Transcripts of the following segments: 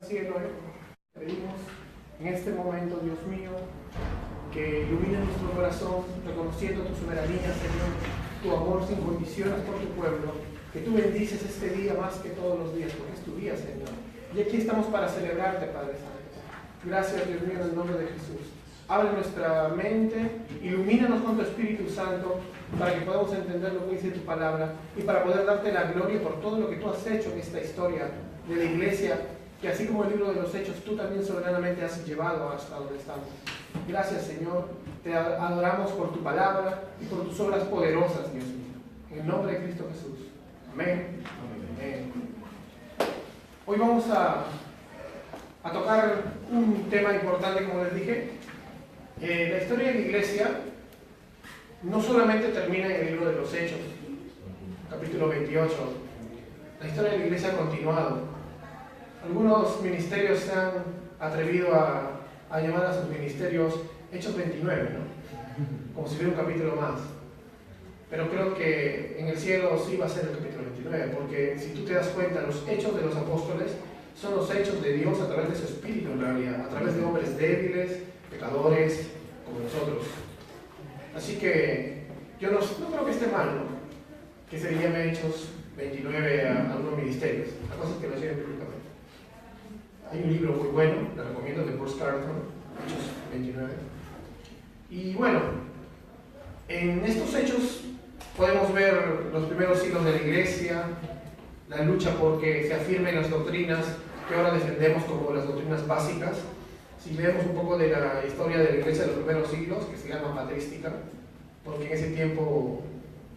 Cielo, pedimos en este momento, Dios mío, que ilumine nuestro corazón, reconociendo tu soberanía, Señor, tu amor sin condiciones por tu pueblo, que tú bendices este día más que todos los días, porque es tu día, Señor. Y aquí estamos para celebrarte, Padre Santo. Gracias, Dios mío, en el nombre de Jesús. Abre nuestra mente, ilumínanos con tu Espíritu Santo, para que podamos entender lo que dice tu palabra y para poder darte la gloria por todo lo que tú has hecho en esta historia de la iglesia, que así como el libro de los Hechos, tú también soberanamente has llevado hasta donde estamos. Gracias, Señor. Te adoramos por tu palabra y por tus obras poderosas, Dios mío. En el nombre de Cristo Jesús. Amén. Amén. Hoy vamos a tocar un tema importante, como les dije. La historia de la iglesia no solamente termina en el libro de los Hechos, capítulo 28. La historia de la iglesia ha continuado. Algunos ministerios se han atrevido a llamar a sus ministerios Hechos 29, ¿no? Como si hubiera un capítulo más. Pero creo que en el cielo sí va a ser el capítulo 29, porque si tú te das cuenta, los hechos de los apóstoles son los hechos de Dios a través de su espíritu, en realidad, a través de hombres débiles, pecadores, como nosotros. Así que yo no creo que esté mal, ¿no?, que se llame Hechos 29 a algunos ministerios, a cosas que lo lleven públicamente. Hay un libro muy bueno, lo recomiendo, de Bruce Carlton, Hechos 29. Y bueno, en estos hechos podemos ver los primeros siglos de la iglesia, la lucha por que se afirmen las doctrinas que ahora defendemos como las doctrinas básicas. Si leemos un poco de la historia de la iglesia de los primeros siglos, que se llama patrística, porque en ese tiempo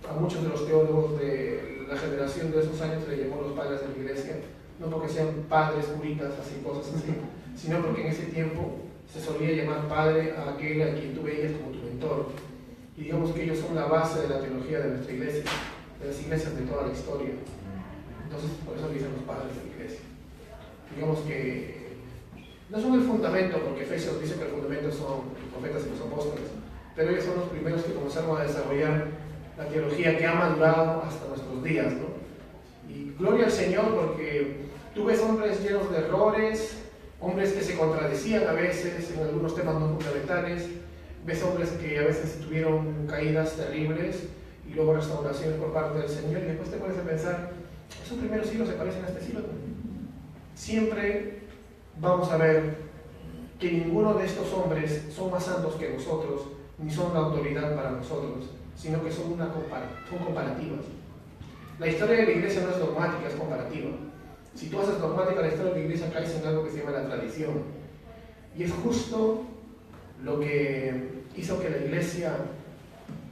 a muchos de los teólogos de la generación de esos años se le llamó los padres de la iglesia, no porque sean padres puritas, así, cosas así, sino porque en ese tiempo se solía llamar padre a aquel a quien tú veías como tu mentor. Y digamos que ellos son la base de la teología de nuestra iglesia, de las iglesias de toda la historia. Entonces, por eso dicen los padres de la iglesia. Digamos que no son el fundamento, porque Efesios dice que el fundamento son los profetas y los apóstoles, pero ellos son los primeros que comenzaron a desarrollar la teología que ha madurado hasta nuestros días, ¿no? Y gloria al Señor, porque tú ves hombres llenos de errores, hombres que se contradecían a veces en algunos temas no fundamentales, ves hombres que a veces tuvieron caídas terribles y luego restauraciones por parte del Señor, y después te pones a pensar, esos primeros siglos se parecen a este siglo. Siempre vamos a ver que ninguno de estos hombres son más santos que nosotros, ni son la autoridad para nosotros, sino que son comparativas. La historia de la iglesia no es dogmática, es comparativa. Si tú haces dogmática la historia de la iglesia, caes en algo que se llama la tradición. Y es justo lo que hizo que la iglesia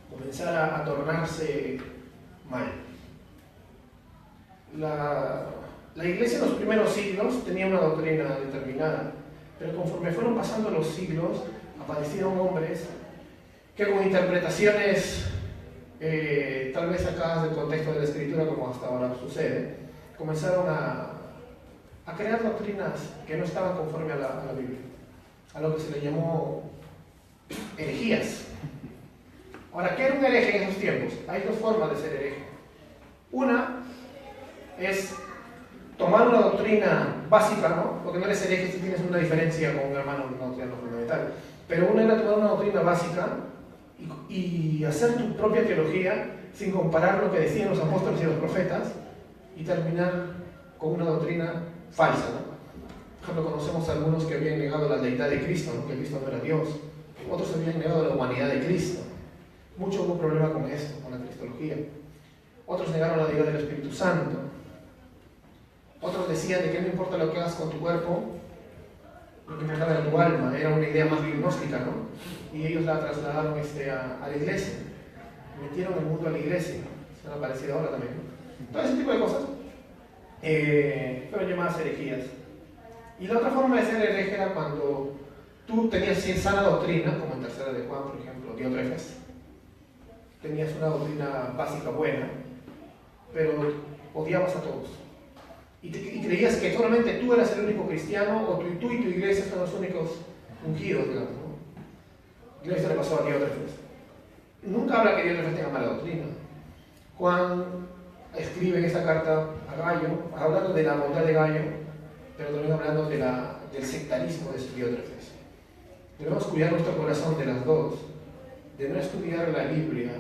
comenzara a tornarse mal. La iglesia en los primeros siglos tenía una doctrina determinada, pero conforme fueron pasando los siglos, aparecieron hombres que con interpretaciones tal vez sacadas del contexto de la escritura, como hasta ahora sucede, comenzaron a crear doctrinas que no estaban conforme a la Biblia, a lo que se le llamó herejías. Ahora, ¿qué era un hereje en esos tiempos? Hay dos formas de ser hereje. Una es tomar una doctrina básica, ¿no? Porque no eres hereje si tienes una diferencia con un hermano no fundamental. Pero una era tomar una doctrina básica y hacer tu propia teología sin comparar lo que decían los apóstoles y los profetas y terminar con una doctrina falsa, ¿no? Por ejemplo, conocemos a algunos que habían negado la deidad de Cristo, ¿no?, que Cristo no era Dios. Otros habían negado la humanidad de Cristo. Mucho hubo problema con esto, con la cristología. Otros negaron la deidad del Espíritu Santo. Otros decían de que no importa lo que hagas con tu cuerpo, lo que importaba era tu alma. Era una idea más gnóstica, ¿no? Y ellos la trasladaron a la iglesia. Metieron el mundo a la iglesia. Se han aparecido ahora también, ¿no? Todo ese tipo de cosas fueron llamadas herejías. Y la otra forma de ser hereje era cuando tú tenías sana doctrina, como en Tercera de Juan, por ejemplo, Diótrefes. Tenías una doctrina básica buena, pero odiabas a todos. Y creías que solamente tú eras el único cristiano, o tú y tu iglesia son los únicos ungidos, digamos, ¿no? Y eso le pasó a Diótrefes. Nunca habla que Diótrefes tenga mala doctrina. Juan escribe en esta carta a Gallo, hablando de la bondad de Gallo, pero también hablando del sectarismo de sus diótrefes. Debemos cuidar nuestro corazón de las dos, de no estudiar la Biblia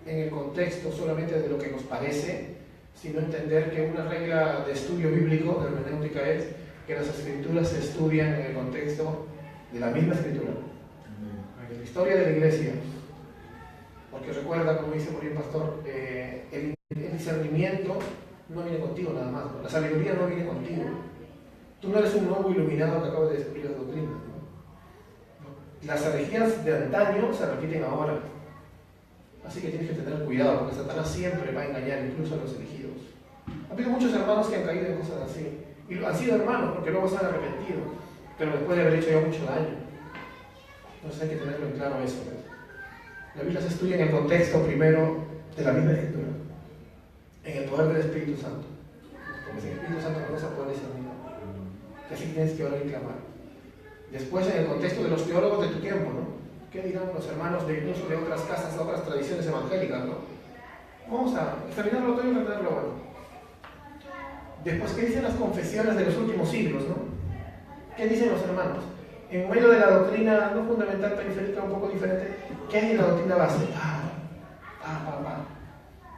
en el contexto solamente de lo que nos parece, sino entender que una regla de estudio bíblico, de hermenéutica, es que las escrituras se estudian en el contexto de la misma escritura, de la historia de la iglesia. Porque recuerda, como dice por ahí el pastor, el discernimiento no viene contigo nada más, ¿no? La sabiduría no viene contigo. Tú no eres un nuevo iluminado que acaba de descubrir las doctrinas, ¿no? Las herejías de antaño se repiten ahora. Así que tienes que tener cuidado, porque Satanás siempre va a engañar incluso a los elegidos. Ha habido muchos hermanos que han caído en cosas así. Y han sido hermanos porque luego se han arrepentido, pero después de haber hecho ya mucho daño. Entonces hay que tenerlo en claro eso, ¿ves? La Biblia se estudia en el contexto primero de la misma escritura, en el poder del Espíritu Santo. Porque sin el Espíritu Santo no se puede discernir. Así que tienes que orar y clamar. Después en el contexto de los teólogos de tu tiempo, ¿no? ¿Qué dirán los hermanos de incluso de otras casas, de otras tradiciones evangélicas, ¿no? Vamos a examinarlo todo y retenerlo bueno. Después, ¿qué dicen las confesiones de los últimos siglos, no? ¿Qué dicen los hermanos? En medio de la doctrina no fundamental, periférica, un poco diferente, ¿qué hay en la doctrina base?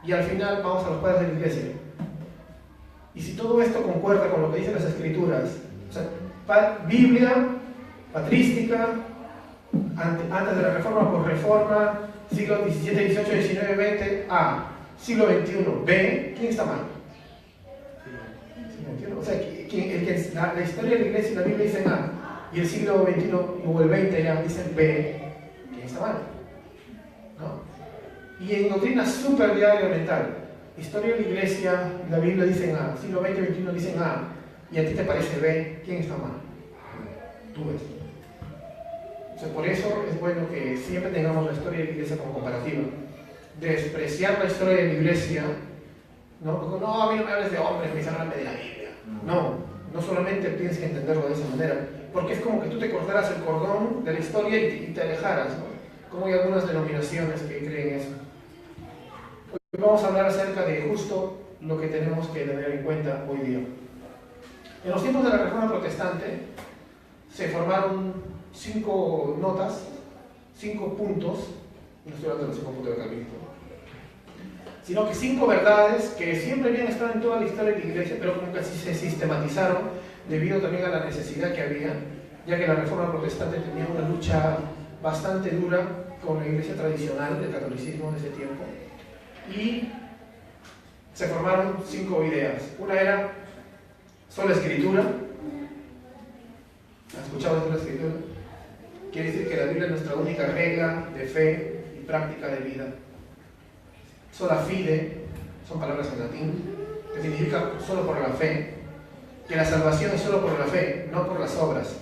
Y al final vamos a los padres de la iglesia. Y si todo esto concuerda con lo que dicen las escrituras, o sea, Biblia, patrística, antes de la reforma, por reforma, siglo XVII, XVIII, XIX, XX, A, siglo XXI, B, ¿quién está mal? O sea, la historia de la iglesia y la Biblia dicen A, y el siglo XXI o el XX ya dicen B, ¿quién está mal? ¿No? Y en doctrina súper ya elemental, historia de la iglesia y la Biblia dicen A, siglo XX y XXI dicen A, y a ti te parece B, ¿quién está mal? Tú ves. O sea, por eso es bueno que siempre tengamos la historia de la iglesia como comparativa. Despreciar la historia de la iglesia, no, no, a mí no me hables de hombres, me dicen háblame de la Biblia. No solamente tienes que entenderlo de esa manera, porque es como que tú te cortaras el cordón de la historia y te alejaras, ¿no? Como hay algunas denominaciones que creen eso. Hoy vamos a hablar acerca de justo lo que tenemos que tener en cuenta hoy día. En los tiempos de la Reforma Protestante se formaron 5 notas, 5 puntos, no estoy hablando de los 5 puntos de Calvino, sino que 5 verdades que siempre habían estado en toda la historia de la iglesia, pero como que así se sistematizaron debido también a la necesidad que había, ya que la Reforma Protestante tenía una lucha bastante dura con la iglesia tradicional del catolicismo de ese tiempo, y se formaron 5 ideas. Una era sola escritura. ¿Has escuchado sola escritura? Quiere decir que la Biblia es nuestra única regla de fe y práctica de vida. Sola fide, son palabras en latín, que significa solo por la fe, que la salvación es solo por la fe, no por las obras.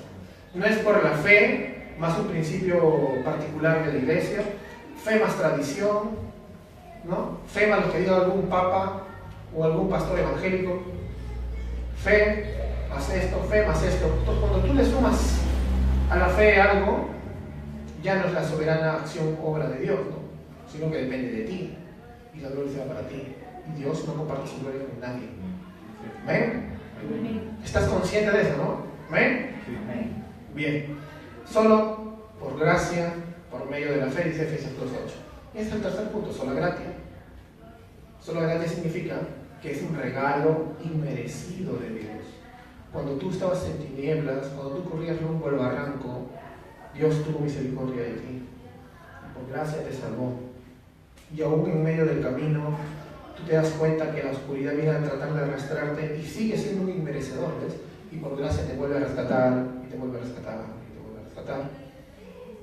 No es por la fe, más un principio particular de la iglesia, fe más tradición, ¿no? Fe más lo que diga algún papa o algún pastor evangélico, fe más esto, fe más esto. Entonces, cuando tú le sumas a la fe algo, ya no es la soberana acción, obra de Dios, ¿no? Sino que depende de ti. Y la gloria sea para ti. Y Dios no comparte su gloria con nadie. ¿Ven? ¿Estás consciente de eso, no? ¿Ven? Bien. Solo por gracia, por medio de la fe, dice Efesios 2:8. Y este es el tercer punto, sola gratia. Sola gratia significa que es un regalo inmerecido de Dios. Cuando tú estabas en tinieblas, cuando tú corrías rumbo al barranco, Dios tuvo misericordia de ti. Por gracia te salvó. Y aún en medio del camino, tú te das cuenta que la oscuridad viene a tratar de arrastrarte y sigue siendo un inmerecedor, ¿ves? Y por gracia te vuelve a rescatar, y te vuelve a rescatar, y te vuelve a rescatar.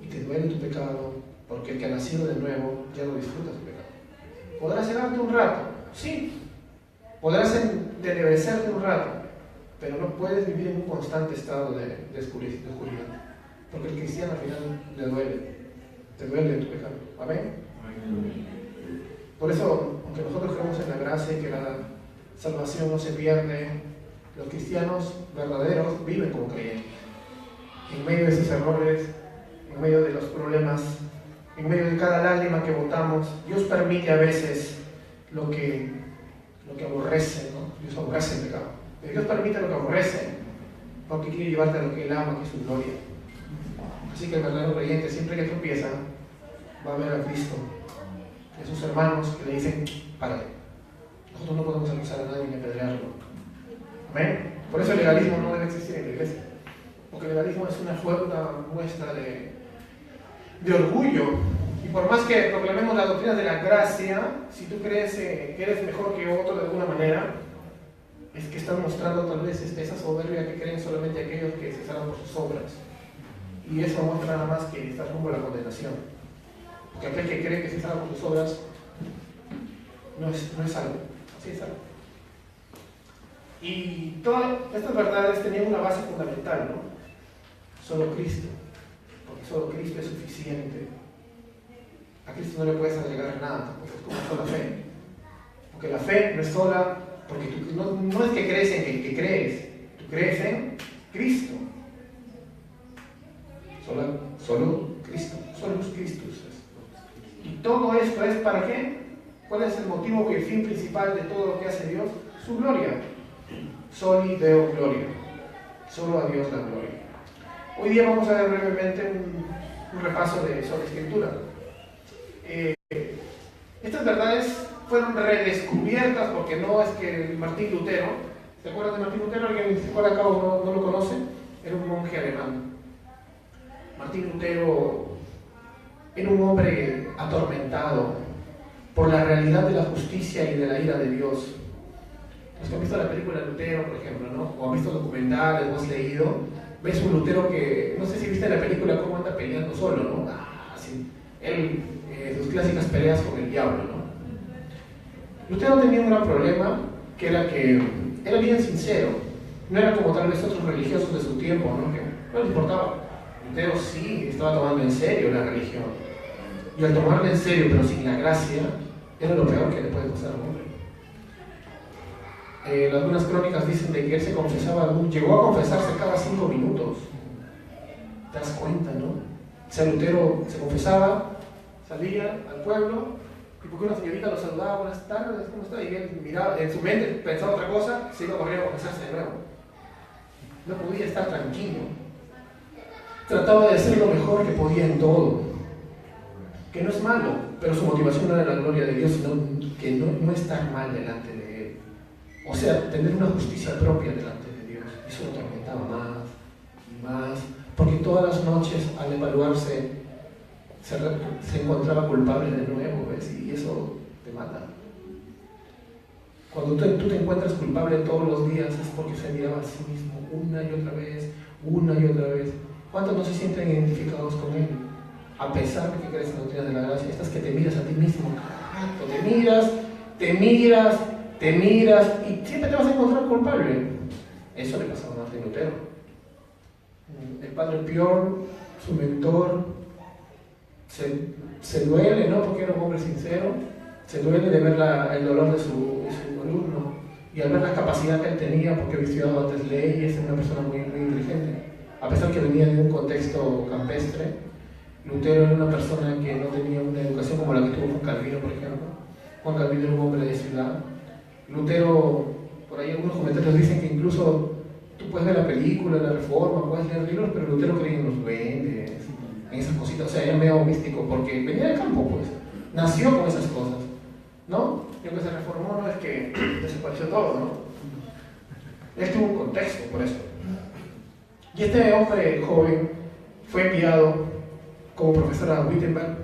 Y te duele tu pecado, porque el que ha nacido de nuevo ya no disfruta su pecado. Podrás cegarte un rato, sí. Podrás entenebrecerte un rato, pero no puedes vivir en un constante estado de oscuridad. Porque el cristiano al final le duele. Te duele tu pecado. ¿Amén? Por eso, aunque nosotros creemos en la gracia y que la salvación no se pierde, los cristianos verdaderos viven como creyentes. En medio de esos errores, en medio de los problemas, en medio de cada lágrima que botamos, Dios permite a veces lo que aborrece, ¿no? Dios aborrece el pecado. Pero Dios permite lo que aborrece porque quiere llevarte a lo que Él ama, que es su gloria. Así que el verdadero creyente, siempre que tropieza, va a ver a Cristo, a sus hermanos que le dicen, párate. Nosotros no podemos acusar a nadie ni apedrearlo. ¿Amén? Por eso el legalismo no debe existir en la iglesia. Porque el legalismo es una muestra de orgullo. Y por más que proclamemos la doctrina de la gracia, si tú crees que eres mejor que otro de alguna manera, es que estás mostrando tal vez esa soberbia que creen solamente aquellos que se salvan por sus obras. Y eso muestra nada más que estás rumbo a la condenación. Porque aquel que cree que se salva por sus obras no es salvo. Así es salvo. Y todas estas verdades tenían una base fundamental, ¿no? Solo Cristo. Porque solo Cristo es suficiente. A Cristo no le puedes agregar nada, porque es como sola fe. Porque la fe no es sola, porque tú, no es que crees en el que crees, tú crees en Cristo. Solo Cristo, solo los Cristos. Y todo esto es ¿para qué? ¿Cuál es el motivo y el fin principal de todo lo que hace Dios? Su gloria. Soli Deo Gloria. Solo a Dios la gloria. Hoy día vamos a ver brevemente un repaso sobre la Escritura. Estas verdades fueron redescubiertas porque no es que Martín Lutero, ¿se acuerdan de Martín Lutero? ¿Alguien se acuerda acá o no lo conoce? Era un monje alemán. Martín Lutero era un hombre atormentado por la realidad de la justicia y de la ira de Dios. Los que han visto la película Lutero, por ejemplo, ¿no? O han visto documentales, o has leído, ves un Lutero que, no sé si viste la película cómo anda peleando solo, ¿no? Sí. Él, sus clásicas peleas con el diablo, ¿no? Lutero tenía un gran problema, que era bien sincero. No era como tal vez otros religiosos de su tiempo, ¿no? Que no les importaba. Lutero sí estaba tomando en serio la religión. Y al tomarla en serio, pero sin la gracia, era lo peor que le puede pasar a un hombre. Algunas crónicas dicen de que él se confesaba, llegó a confesarse cada 5 minutos. ¿Te das cuenta, no? O sea, Lutero se confesaba, salía al pueblo, y porque una señorita lo saludaba, buenas tardes, ¿cómo está? Y él miraba, en su mente pensaba otra cosa, se iba corriendo a confesarse de nuevo. No podía estar tranquilo. Trataba de hacer lo mejor que podía en todo. Que no es malo, pero su motivación no era la gloria de Dios, sino que no estar mal delante de Él. O sea, tener una justicia propia delante de Dios. Eso lo atormentaba más y más, porque todas las noches al evaluarse se encontraba culpable de nuevo, ¿ves? Y eso te mata. Cuando tú te encuentras culpable todos los días es porque se miraba a sí mismo una y otra vez, una y otra vez. ¿Cuántos no se sienten identificados con Él? A pesar de que crees en la doctrina de la gracia, estas que te miras a ti mismo, te miras y siempre te vas a encontrar culpable. Eso le pasaba a Martín Lutero. El padre Pior, su mentor, se duele, ¿no? Porque era un hombre sincero, se duele de ver el dolor de su alumno y al ver la capacidad que él tenía, porque había estudiado antes leyes, era una persona muy, muy inteligente. A pesar que venía de un contexto campestre, Lutero era una persona que no tenía una educación como la que tuvo Juan Calvino, por ejemplo. Juan Calvino era un hombre de ciudad. Lutero, por ahí algunos comentarios dicen que incluso tú puedes ver la película, la Reforma, puedes leer libros, pero Lutero creía en los duendes, en esas cositas, o sea, era medio místico, porque venía del campo, pues, nació con esas cosas, ¿no? Y aunque se reformó, no es que desapareció todo, ¿no? Él tuvo un contexto, por eso. Y este hombre joven fue enviado como profesor a Wittenberg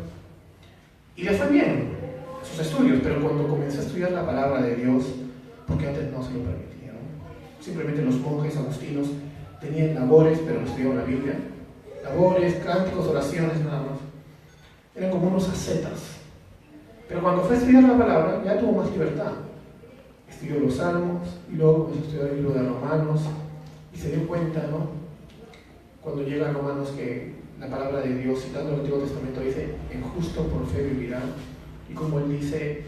y le fue bien sus estudios, pero cuando comenzó a estudiar la palabra de Dios, porque antes no se lo permitían, simplemente los monjes agustinos tenían labores, pero no estudiaban la Biblia, labores, cánticos, oraciones, nada más. Eran como unos ascetas. Pero cuando fue a estudiar la palabra, ya tuvo más libertad. Estudió los Salmos y luego comenzó a estudiar el libro de Romanos y se dio cuenta, ¿no? Cuando llega a Romanos que la palabra de Dios, citando el Antiguo Testamento, dice: el justo por fe vivirá. Y como él dice,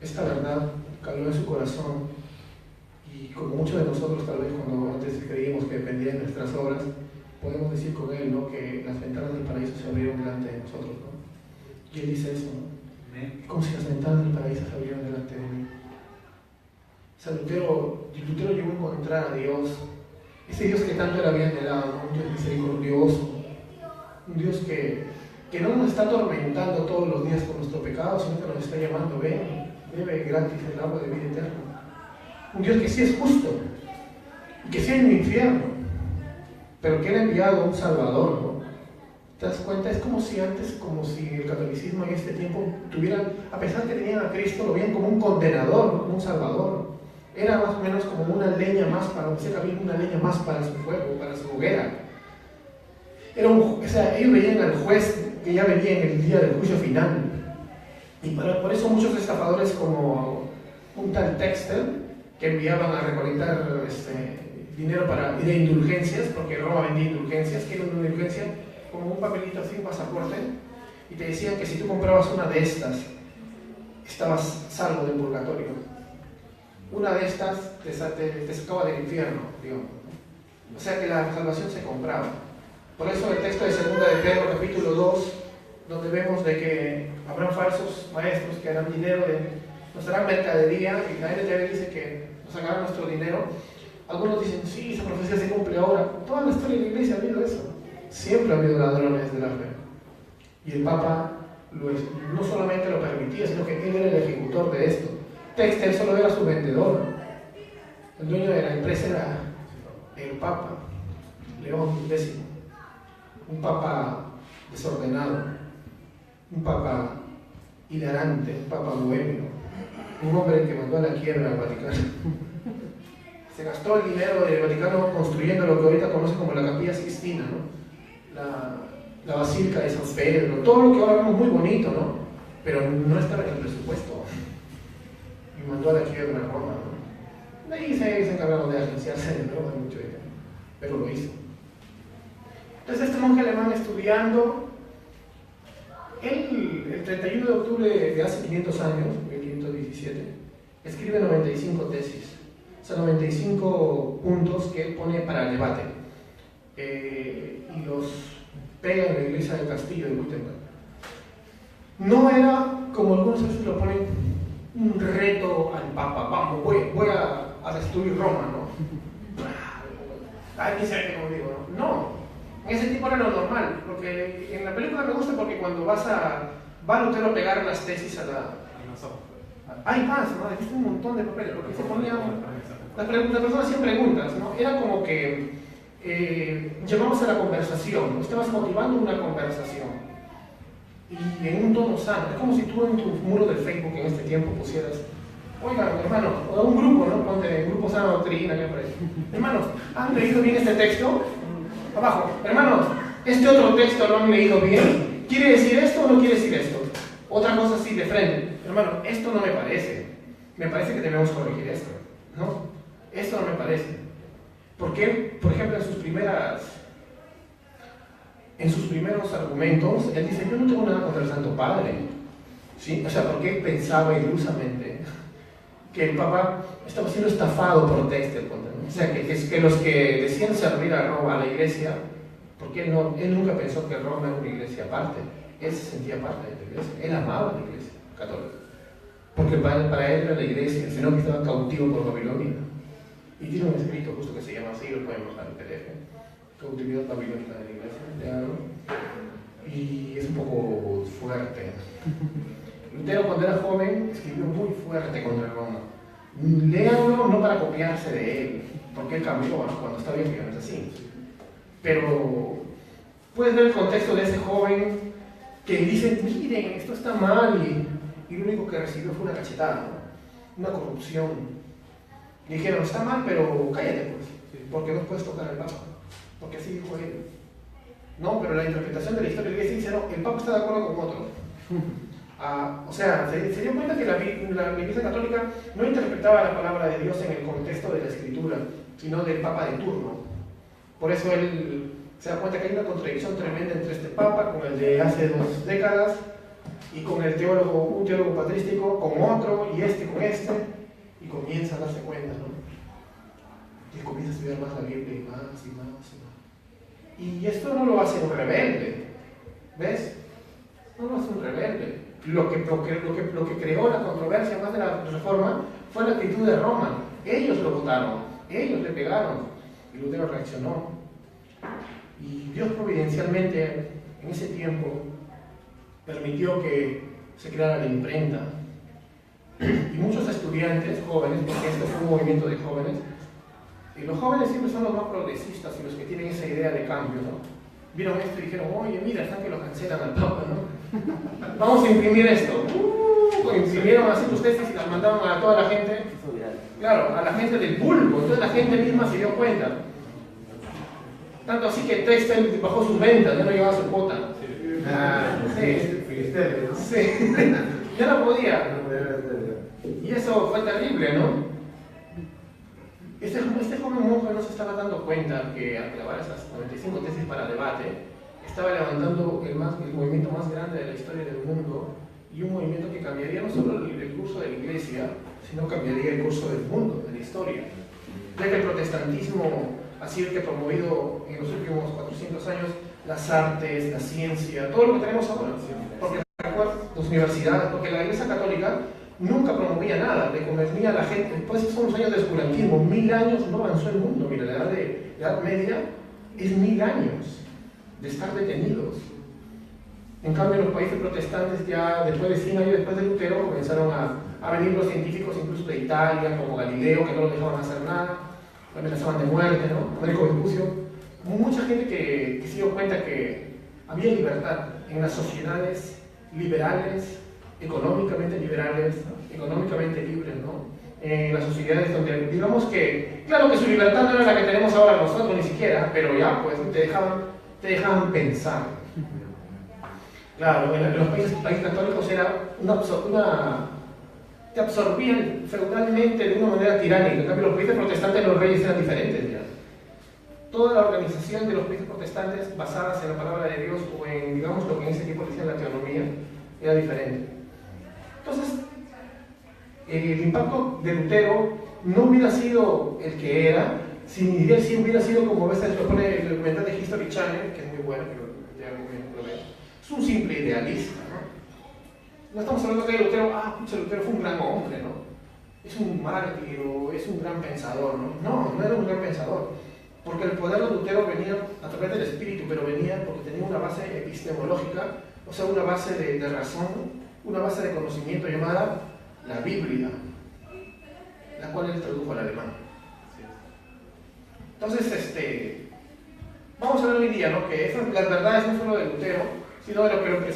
esta verdad caló en su corazón. Y como muchos de nosotros, tal vez cuando antes creíamos que dependía de nuestras obras, podemos decir con él, ¿no?, que las ventanas del paraíso se abrieron delante de nosotros, ¿no? Y él dice eso, ¿no? Como si las ventanas del paraíso se abrieran delante de mí. O sea, Lutero llegó a encontrar a Dios Ese Dios que tanto él había anhelado, un Dios misericordioso, un Dios que no nos está atormentando todos los días con nuestro pecado, sino que nos está llamando, ven, bebe gratis el agua de vida eterna. Un Dios que sí es justo, y que sí hay un infierno, pero que él ha enviado a un Salvador, ¿no? ¿Te das cuenta? Es como si antes, como si el catolicismo en este tiempo tuvieran, a pesar que tenían a Cristo, lo veían como un condenador, ¿no? Como un Salvador. Era más o menos como una leña más para, o sea, había una leña más para su fuego, para su hoguera. O sea, ellos veían al juez que ya venía en el día del juicio final. Y por eso muchos estafadores como un tal Texter, que enviaban a recolectar dinero de indulgencias, porque Roma vendía indulgencias, que era una indulgencia como un papelito así, un pasaporte, y te decían que si tú comprabas una de estas, estabas salvo del purgatorio. Una de estas te sacaba del infierno, digamos. O sea que la salvación se compraba. Por eso el texto de 2 de Pedro, capítulo 2, donde vemos de que habrán falsos maestros que harán dinero, nos harán mercadería, y la NTV dice que nos sacarán nuestro dinero. Algunos dicen, sí, esa profecía se cumple ahora. Toda la historia de la iglesia ha habido eso. Siempre ha habido ladrones de la fe. Y el Papa no solamente lo permitía, sino que él era el ejecutor de esto. Texter solo era su vendedor. El dueño de la empresa era el Papa, León X. Un Papa desordenado, un Papa hilarante, un Papa bohemio, un hombre que mandó a la quiebra al Vaticano. Se gastó el dinero del Vaticano construyendo lo que ahorita conoce como la Capilla Sixtina, ¿no? La Basílica de San Pedro, todo lo que ahora vemos muy bonito, ¿no? Pero no estaba en el presupuesto. Y mandó a la quiebra a Roma, ¿no? De ahí se encargaron de agenciarse de nuevo de mucho dinero, pero lo hizo. Entonces este monje alemán estudiando, él, el 31 de octubre de hace 500 años, 1517, escribe 95 tesis, o sea, 95 puntos que él pone para el debate, y los pega en la iglesia del castillo de Wittenberg. No era, como algunos veces lo ponen, un reto al Papa, vamos, voy a destruir Roma, ¿no? Ay, ¿qué será que como digo, no? No. En ese tipo era lo normal, porque en la película me gusta porque cuando va Lutero a pegar las tesis a la... Hay más, ¿no? Existe un montón de papeles, porque se ponían... Las personas hacían preguntas, ¿no? Era como que llevamos a la conversación, ¿no? Estabas motivando una conversación. Y en un tono sano. Es como si tú en tu muro de Facebook en este tiempo pusieras: oigan, hermanos, o un grupo, ¿no? Ponte Grupo Sana Doctrina, ¿qué parece? Hermanos, ¿han leído bien este texto? Abajo, hermanos, este otro texto lo han leído bien. ¿Quiere decir esto o no quiere decir esto? Otra cosa así de frente. Hermano, esto no me parece. Me parece que debemos corregir esto, ¿no? Esto no me parece. Porque, por ejemplo, en sus primeros argumentos, él dice: yo no tengo nada contra el Santo Padre, ¿sí? O sea, porque él pensaba ilusamente que el Papa estaba siendo estafado por Texter, ¿no? O sea, que los que decían servir a Roma, a la iglesia, porque él nunca pensó que Roma era una iglesia aparte. Él se sentía parte de la iglesia, él amaba la iglesia católica, porque para él era la iglesia, sino que estaba cautivo por Babilonia. Y tiene un escrito justo que se llama así, lo pueden buscar en PDF, Cautividad Babilónica de la Iglesia, y es un poco fuerte. Lutero, cuando era joven, escribió muy fuerte contra Roma. Léanlo no para copiarse de él, porque él cambió, ¿no? Cuando está bien, no es así. Pero puedes ver el contexto de ese joven que dice: miren, esto está mal, y lo único que recibió fue una cachetada, ¿no? Una corrupción. Y dijeron: está mal, pero cállate, pues, porque no puedes tocar al Papa, porque así dijo él. No, pero la interpretación de la historia de la iglesia dice: no, el Papa está de acuerdo con otro. O sea, se dio cuenta que la Iglesia Católica no interpretaba la palabra de Dios en el contexto de la Escritura, sino del Papa de turno. Por eso él se da cuenta que hay una contradicción tremenda entre este Papa con el de hace 2 décadas, y con un teólogo patrístico con otro, y con este, y comienza a darse cuenta, ¿no? Y comienza a estudiar más la Biblia, y más, y más, y más. Y esto no lo hace un rebelde, ¿ves? No lo hace un rebelde. Lo que creó la controversia más de la Reforma fue la actitud de Roma. Ellos lo votaron, ellos le pegaron. Y Lutero reaccionó. Y Dios providencialmente, en ese tiempo, permitió que se creara la imprenta. Y muchos estudiantes jóvenes, porque este fue un movimiento de jóvenes, y los jóvenes siempre son los más progresistas y los que tienen esa idea de cambio, ¿no? Vieron esto y dijeron, oye, mira, están que lo cancelan al Papa, ¿no? Vamos a imprimir esto. Imprimieron así sus tesis y las mandaron a toda la gente. Claro, a la gente del bulbo. Entonces la gente misma se dio cuenta. Tanto así que Textel bajó sus ventas, ya no llevaba su cuota. Sí. Ya no podía. Y eso fue terrible, ¿no? Este joven monje no se estaba dando cuenta que al clavar esas 95 tesis para debate, estaba levantando el movimiento más grande de la historia del mundo, y un movimiento que cambiaría no solo el curso de la Iglesia, sino cambiaría el curso del mundo, de la historia. Ya que el protestantismo ha sido el que ha promovido en los últimos 400 años las artes, la ciencia, todo lo que tenemos ahora. Porque las universidades, porque la Iglesia Católica nunca promovía nada, le convenía a la gente. Después son los años de oscurantismo, 1000 años no avanzó el mundo. Mira, la edad media es 1000 años de estar detenidos. En cambio, en los países protestantes, ya después de 100 años después de Lutero, comenzaron a venir los científicos, incluso de Italia, como Galileo, que no lo dejaban hacer nada, lo amenazaban de muerte, ¿no? Américo Vespucio. Mucha gente que se dio cuenta que había libertad en las sociedades liberales, económicamente libres, ¿no? En las sociedades donde, digamos que, claro que su libertad no era la que tenemos ahora nosotros, ni siquiera, pero ya, pues, te dejaban pensar. Claro, en los países católicos era te absorbían feudalmente de una manera tiránica. En cambio, los países protestantes, los reyes eran diferentes ya. Toda la organización de los países protestantes basadas en la palabra de Dios o en, digamos, lo que en ese tiempo decían la teonomía, era diferente. Entonces, el impacto de Lutero no hubiera sido el que era, si hubiera sido como a veces lo pone el documental de History Channel, que es muy bueno, que ya lo veo. Es un simple idealista, ¿no? No estamos hablando de Lutero, Lutero fue un gran hombre, ¿no? Es un mártir o es un gran pensador, ¿no? No era un gran pensador. Porque el poder de Lutero venía a través del espíritu, pero venía porque tenía una base epistemológica, o sea, una base de razón, una base de conocimiento llamada la Biblia, la cual él tradujo al alemán. Entonces, vamos a ver hoy día, ¿no? Que las verdades no solo de Lutero, sino de lo que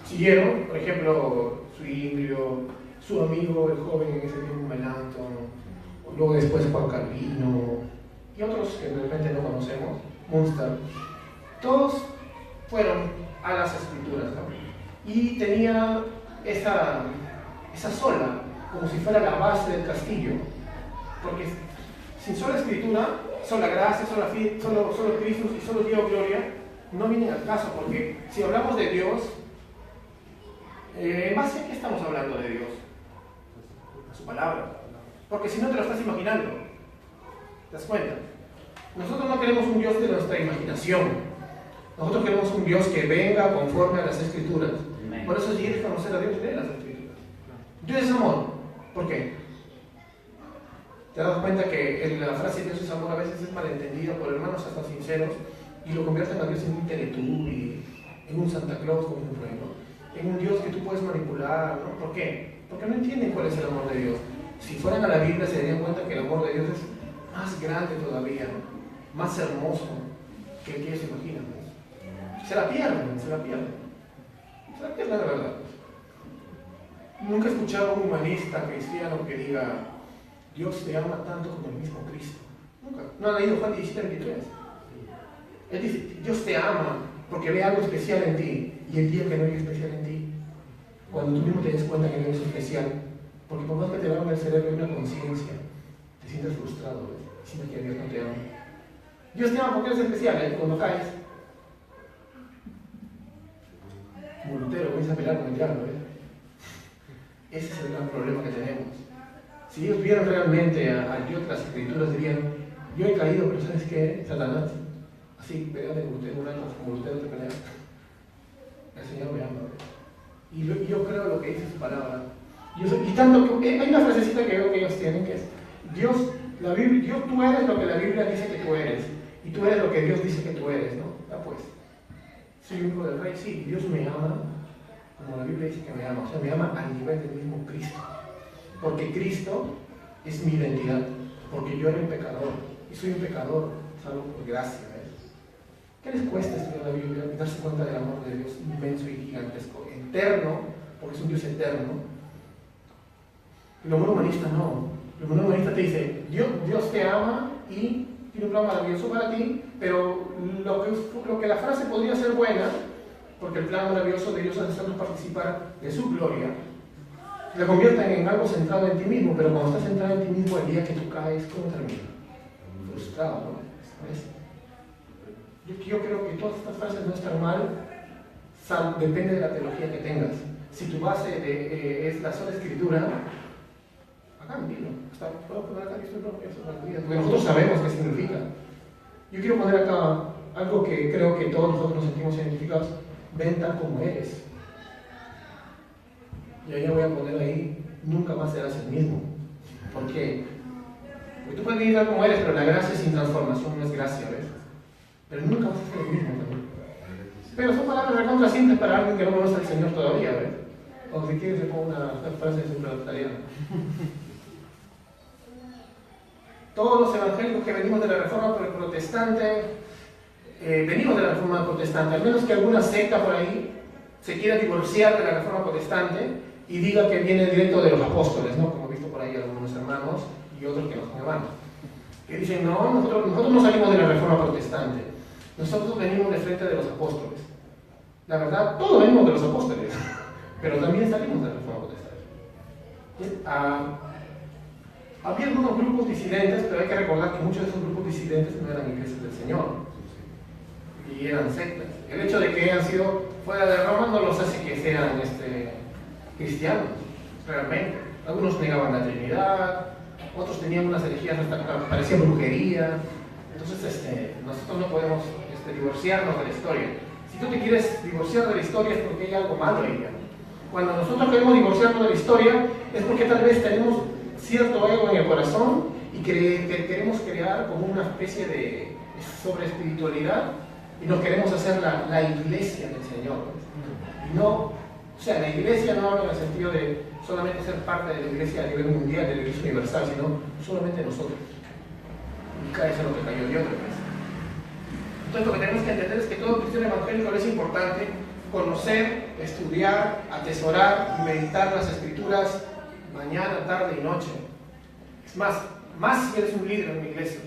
siguieron, por ejemplo, Zwinglio, su amigo, el joven en ese tiempo Melanchthon, luego después Juan Calvino, y otros que realmente no conocemos, Münster. Todos fueron a las escrituras, ¿no? Y tenía esa sola, como si fuera la base del castillo, porque sin sola escritura, sola gracia, sola fe, solo Cristo y solo Dios gloria, no vienen al caso, porque si hablamos de Dios, ¿en base a qué estamos hablando de Dios? A su palabra. Porque si no te lo estás imaginando, ¿te das cuenta? Nosotros no queremos un Dios de nuestra imaginación. Nosotros queremos un Dios que venga conforme a las Escrituras. Por eso, si quieres conocer a Dios, lee las Escrituras. Dios es amor. ¿Por qué? ¿Te das cuenta que la frase Dios es amor a veces es malentendida por hermanos hasta sinceros y lo convierten a Dios en un Teletubby, en un Santa Claus, como ejemplo, ¿no? En un Dios que tú puedes manipular, ¿no? ¿Por qué? Porque no entienden cuál es el amor de Dios. Si fueran a la Biblia se darían cuenta que el amor de Dios es más grande todavía, ¿no? Más hermoso que el que ellos imaginan, ¿no? Se la pierden de verdad. Nunca he escuchado a un humanista cristiano que diga Dios te ama tanto como el mismo Cristo. Nunca. No han leído Juan 17:23. Él dice, Dios te ama porque ve algo especial en ti, y el día que no hay especial en ti, cuando tú mismo te des cuenta que no es especial, porque por más que te vean el cerebro hay una conciencia, te sientes frustrado, ¿ves? Sientes que Dios no te ama. Dios te ama porque eres especial, ¿eh? Cuando caes, como Lutero comienza a pelear con el diablo, ¿ves? Ese es el gran problema que tenemos. Si ellos vieran realmente al Dios de las Escrituras, dirían, yo he caído, pero ¿sabes qué? Satanás, así, pégale con Lutero un año, como Lutero te pelea. El Señor me ama, ¿ves? Y yo creo lo que dice su palabra. Y tanto que hay una frasecita que veo que ellos tienen, que es, Dios Tú eres lo que la Biblia dice que tú eres, y tú eres lo que Dios dice que tú eres, ¿no? Ya pues, soy hijo del Rey, sí, Dios me ama, como la Biblia dice que me ama, o sea, me ama al nivel del mismo Cristo, porque Cristo es mi identidad, porque yo era un pecador, y soy un pecador, salvo por gracia, ¿ves? ¿Qué les cuesta estudiar la Biblia y darse cuenta del amor de Dios inmenso y gigantesco, eterno, porque es un Dios eterno? El hombre humanista no. El hombre humanista te dice, Dios te ama y tiene un plan maravilloso para ti, pero lo que la frase podría ser buena, porque el plan maravilloso de Dios es hacernos participar de su gloria, la convierten en algo centrado en ti mismo, pero cuando estás centrado en ti mismo, el día que tú caes, ¿cómo termina? Frustrado, ¿no? ¿Sabes? Yo creo que todas estas frases no están mal, depende de la teología que tengas. Si tu base es la sola escritura, dilo. Puedo poner acá que estoy porque nosotros sabemos qué significa. Yo quiero poner acá algo que creo que todos nosotros nos sentimos identificados. Ven tal como eres. Y ahí voy a poner ahí, nunca más serás el mismo. ¿Por qué? Porque tú puedes venir tal como eres, pero la gracia sin transformación no es gracia, ¿ves? Pero nunca vas a ser el mismo también. Pero son palabras recontra simples para alguien que no conoce al Señor todavía, ¿ves? O si quieres, le pongo una frase superdotariana. Todos los evangélicos que venimos de la Reforma Protestante, venimos de la Reforma Protestante, al menos que alguna secta por ahí se quiera divorciar de la Reforma Protestante y diga que viene directo de los apóstoles, ¿no? Como he visto por ahí algunos hermanos y otros que no son hermanos, que dicen, no, nosotros no salimos de la Reforma Protestante, nosotros venimos de frente de los apóstoles. La verdad, todos venimos de los apóstoles, pero también salimos de la Reforma Protestante. Había algunos grupos disidentes, pero hay que recordar que muchos de esos grupos disidentes no eran iglesias del Señor y eran sectas. El hecho de que hayan sido fuera de Roma no los hace que sean cristianos, realmente. Algunos negaban la Trinidad, otros tenían unas herejías hasta parecían brujería. Entonces nosotros no podemos divorciarnos de la historia. Si tú te quieres divorciar de la historia es porque hay algo malo en ella. Cuando nosotros queremos divorciarnos de la historia es porque tal vez tenemos cierto ego en el corazón y queremos crear como una especie de sobreespiritualidad y nos queremos hacer la iglesia del Señor. Y no, o sea, la iglesia no habla en el sentido de solamente ser parte de la iglesia a nivel mundial, de la iglesia universal, sino solamente nosotros. Y cae eso lo que cayó Dios, Entonces lo que tenemos que entender es que todo cristiano evangélico es importante conocer, estudiar, atesorar y meditar las escrituras mañana, tarde y noche. Es más si eres un líder en una iglesia.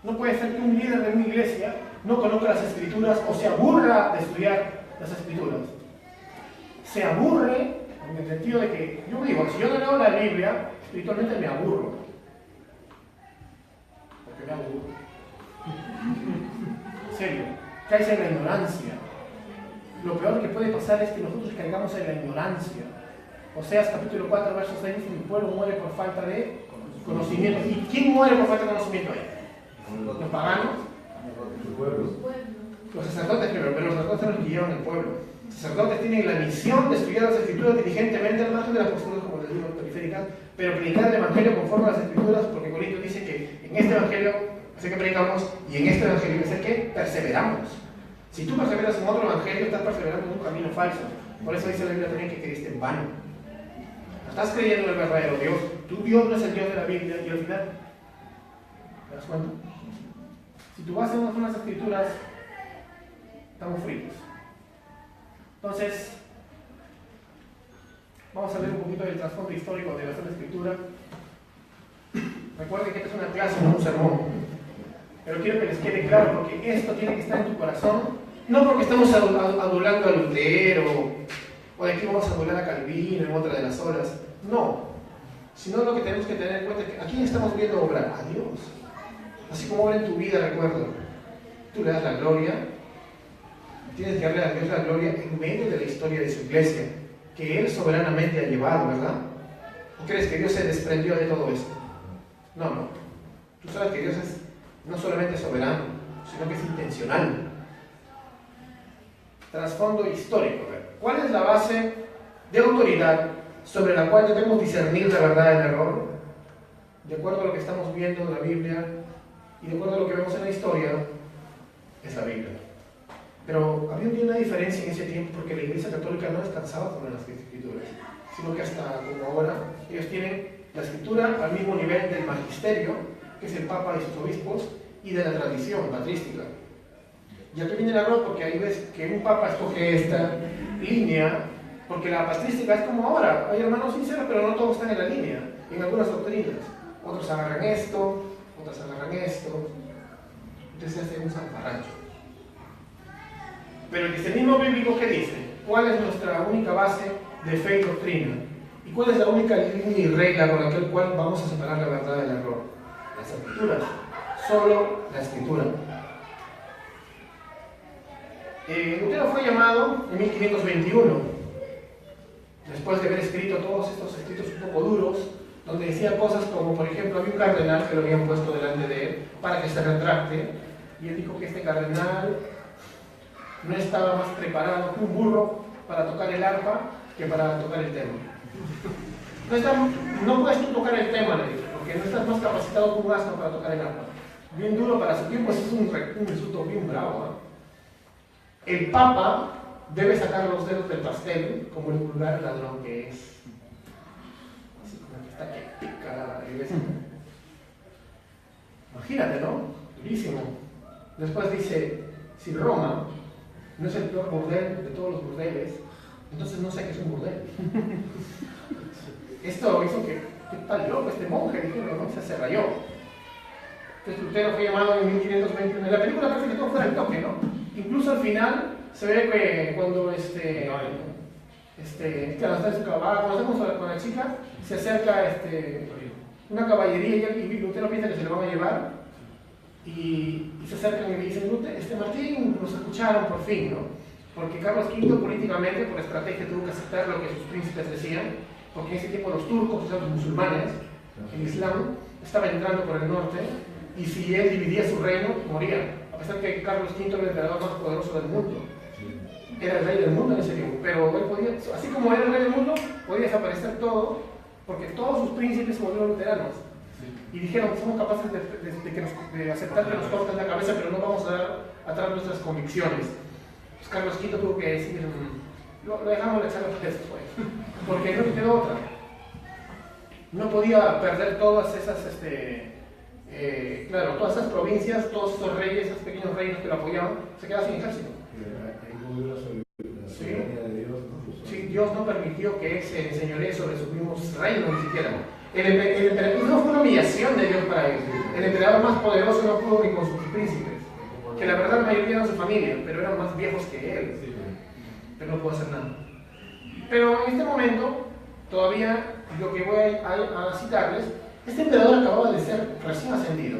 No puede ser que un líder de una iglesia no conozca las escrituras o se aburra de estudiar las escrituras. Se aburre en el sentido de que, yo digo, si yo no leo la Biblia, espiritualmente me aburro. Porque me aburro. En serio, caes en la ignorancia. Lo peor que puede pasar es que nosotros caigamos en la ignorancia. Oseas capítulo 4, verso 6 dice, mi pueblo muere por falta de conocimiento. ¿Y quién muere por falta de conocimiento ahí? ¿Los paganos? Los sacerdotes primero, pero los sacerdotes son los que llevan el pueblo. Los sacerdotes tienen la misión de estudiar las escrituras diligentemente al margen de las posturas, como les digo, periféricas, pero predicar el evangelio conforme a las escrituras, porque Corintios dice que en este evangelio es el que predicamos y en este evangelio es el que perseveramos. Si tú perseveras en otro evangelio, estás perseverando en un camino falso. Por eso dice la Biblia también que creíste en vano. Estás creyendo en el verdadero Dios. Tu Dios no es el Dios de la Biblia y al final, ¿te das cuenta? Si tú vas a unas escrituras, estamos fritos. Entonces, vamos a ver un poquito del trasfondo histórico de la Santa Escritura. Recuerden que esta es una clase, no un sermón. Pero quiero que les quede claro, porque esto tiene que estar en tu corazón, no porque estamos adulando a Lutero, o de aquí vamos a adular a Calvino en otra de las horas, no. Sino lo que tenemos que tener en cuenta es que ¿a quién estamos viendo obrar? A Dios. Así como obra en tu vida, recuerda. Tú le das la gloria, tienes que darle a Dios la gloria en medio de la historia de su iglesia, que Él soberanamente ha llevado, ¿verdad? ¿O crees que Dios se desprendió de todo esto? No. Tú sabes que Dios es no solamente soberano, sino que es intencional. Trasfondo histórico. ¿Cuál es la base de autoridad sobre la cual debemos discernir la verdad del error? de acuerdo a lo que estamos viendo en la Biblia y de acuerdo a lo que vemos en la historia, es la Biblia. Pero había una diferencia en ese tiempo porque la Iglesia Católica no descansaba con las Escrituras, sino que hasta como ahora ellos tienen la Escritura al mismo nivel del magisterio, que es el Papa y sus obispos, y de la tradición patrística. Y aquí viene el error porque ahí ves que un Papa escoge esta línea, porque la patrística es como ahora, hay hermanos sinceros, pero no todos están en la línea, en algunas doctrinas. Otros agarran esto, otros agarran esto, entonces se hace un zafarrancho. Pero el cristianismo bíblico, ¿qué dice? ¿Cuál es nuestra única base de fe y doctrina? ¿Y cuál es la única línea y regla con la cual vamos a separar la verdad del error? Las Escrituras. Solo la Escritura. Lutero fue llamado en 1521, después de haber escrito todos estos escritos un poco duros, donde decía cosas como, por ejemplo, había un cardenal que lo habían puesto delante de él para que se retracte, y él dijo que este cardenal no estaba más preparado que un burro para tocar el arpa que para tocar el tema. No puedes tú tocar el tema, le dijo, porque no estás más capacitado que un asno para tocar el arpa. Bien duro para su tiempo, es un insulto bien bravo, ¿eh? El Papa debe sacar los dedos del pastel como el vulgar ladrón que es. Así como que está que pica. Imagínate, ¿no? Durísimo. Después dice, si Roma no es el peor burdel de todos los burdeles, entonces no sé qué es un burdel. Esto hizo que, ¿qué tal loco este monje? Dijeron, ¿no? Se rayó. Entonces Lutero fue llamado en 1521. En la película parece que todo fuera el toque, ¿no? Incluso al final se ve que cuando cuando está en su caballo, cuando está con la chica, se acerca una caballería y Lutero piensa que se lo van a llevar y se acercan y le dicen, Martín, nos escucharon por fin, ¿no? Porque Carlos V políticamente, por estrategia, tuvo que aceptar lo que sus príncipes decían, porque en ese tiempo los turcos, o sea, los musulmanes, el Islam, estaba entrando por el norte, y si él dividía su reino, moría. A pesar que Carlos V era el emperador más poderoso del mundo. Era el rey del mundo en ese tiempo, pero él podía, así como era el rey del mundo, podía desaparecer todo, porque todos sus príncipes se volvieron luteranos. Y dijeron, somos capaces de aceptar que nos corten la cabeza, pero no vamos a dar atrás nuestras convicciones. Pues Carlos V tuvo que decir, lo dejamos de echar los pesos, pues, porque no le quedó otra. No podía perder todas esas, claro, todas esas provincias, todos esos reyes, esos pequeños reinos que lo apoyaban, se quedaban sin ejército. Sí. Sí, Dios no permitió que él se enseñoree sobre sus mismos reinos ni siquiera. El emperador no fue una humillación de Dios para él. El emperador más poderoso no pudo ni con sus príncipes, que la verdad la mayoría eran su familia, pero eran más viejos que él. Pero no pudo hacer nada. Pero en este momento, todavía lo que voy a citarles, este emperador acababa de ser recién ascendido.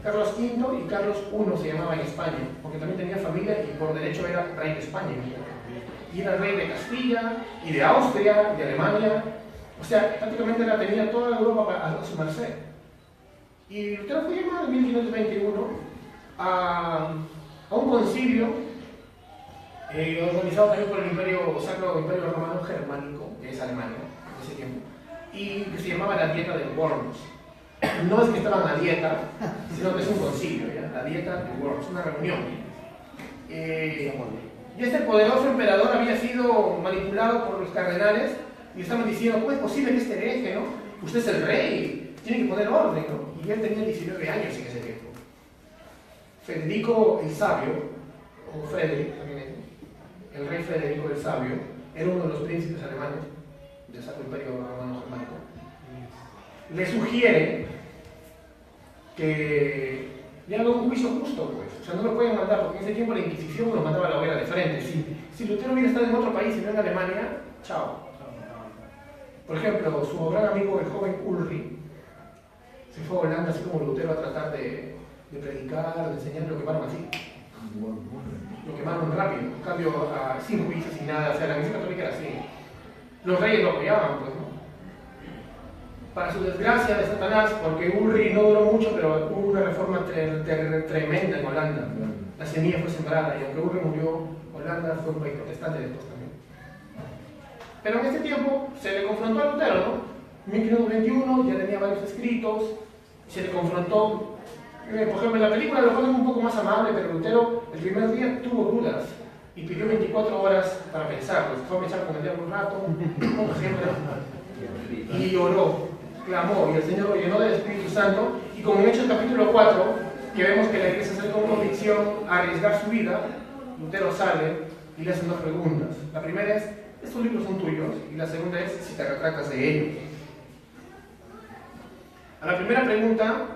Carlos V y Carlos I se llamaba en España, porque también tenía familia y por derecho era rey de España. Y era rey de Castilla, y de Austria, de Alemania. O sea, prácticamente tenía toda Europa a su merced. Y Lutero fue llamado en 1521 a un concilio organizado también por el Imperio Sacro Imperio Romano Germánico, que es Alemania en ese tiempo, y que se llamaba la Dieta de Worms. No es que estaban a dieta, sino que es un concilio, ¿ya? La Dieta de Worms, una reunión. Y este poderoso emperador había sido manipulado por los cardenales y estaban diciendo, ¿cómo es posible que este hereje, no? Usted es el rey, tiene que poner orden, ¿no? Y él tenía 19 años en ese tiempo. Federico el Sabio, o Frederick también, el rey Federico el Sabio, era uno de los príncipes alemanes del Sacro Imperio Romano Germánico. Le sugiere que le haga un juicio justo, pues. O sea, no lo pueden mandar, porque en ese tiempo la Inquisición lo mandaba a la hoguera de frente. Si Lutero hubiera estado en otro país y no en Alemania, chao. Por ejemplo, su gran amigo, el joven Ulrich, se fue a Holanda así como Lutero a tratar de predicar, de enseñar, lo quemaron así. Lo quemaron rápido, en cambio, sin juicio, sin nada. O sea, la Iglesia Católica era así. Los reyes lo apoyaban, pues, ¿no? Para su desgracia de Satanás, porque Ulrich no duró mucho, pero hubo una reforma tremenda en Holanda. La semilla fue sembrada y aunque Ulrich murió, Holanda fue un país protestante después también. Pero en este tiempo se le confrontó a Lutero, ¿no? En 1521 ya tenía varios escritos, Se le confrontó. Por ejemplo, en la película lo ponen un poco más amable, pero Lutero el primer día tuvo dudas y pidió 24 horas para pensarlo. Se fue a pensar con el diablo un rato, como siempre, y oró, clamó, y el Señor lo llenó del Espíritu Santo. Y como en Hechos capítulo 4, que vemos que la iglesia sale con convicción a arriesgar su vida, Lutero sale y le hace dos preguntas. La primera es: ¿estos libros son tuyos? Y la segunda es: si te retractas de ellos. A la primera pregunta,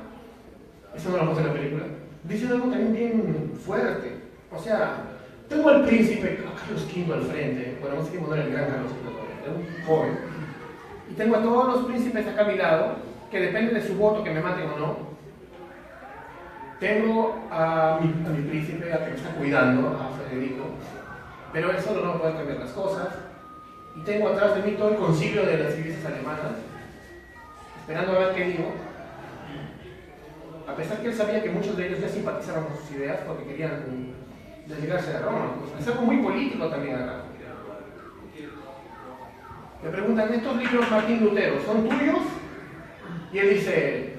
eso no lo puse en la película, dice algo también bien fuerte. O sea, tengo al príncipe Carlos V al frente. Bueno, no sé quién era el gran Carlos V todavía, era un joven. Y tengo a todos los príncipes acá a mi lado, que depende de su voto que me maten o no. Tengo a mi príncipe, a que me está cuidando, a Federico, pero él solo no va a poder cambiar las cosas. Y tengo atrás de mí todo el concilio de las iglesias alemanas, esperando a ver qué digo. A pesar que él sabía que muchos de ellos ya simpatizaban con sus ideas porque querían desligarse de Roma. Pues es algo muy político también acá. Le preguntan: ¿estos libros, Martín Lutero, son tuyos? Y él dice: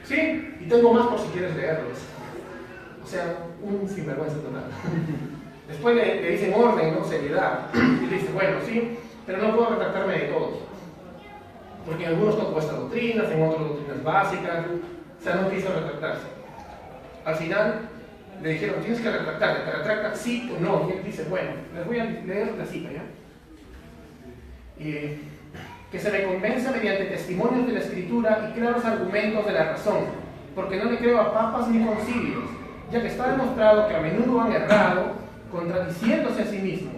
sí, y tengo más por si quieres leerlos. O sea, un sinvergüenza total. Después le dicen orden, ¿no? Seriedad. Y le dice: bueno, sí, pero no puedo retractarme de todos. Porque en algunos tocó estas doctrinas, en otras doctrinas básicas. O sea, no quiso retractarse. Al final le dijeron: tienes que retractarte, ¿te retractas sí o no? Y él dice: bueno, les voy a leer la cita, ¿ya? Que se me convenza mediante testimonios de la Escritura y claros argumentos de la razón, porque no le creo a papas ni concilios, ya que está demostrado que a menudo han errado, contradiciéndose a sí mismos,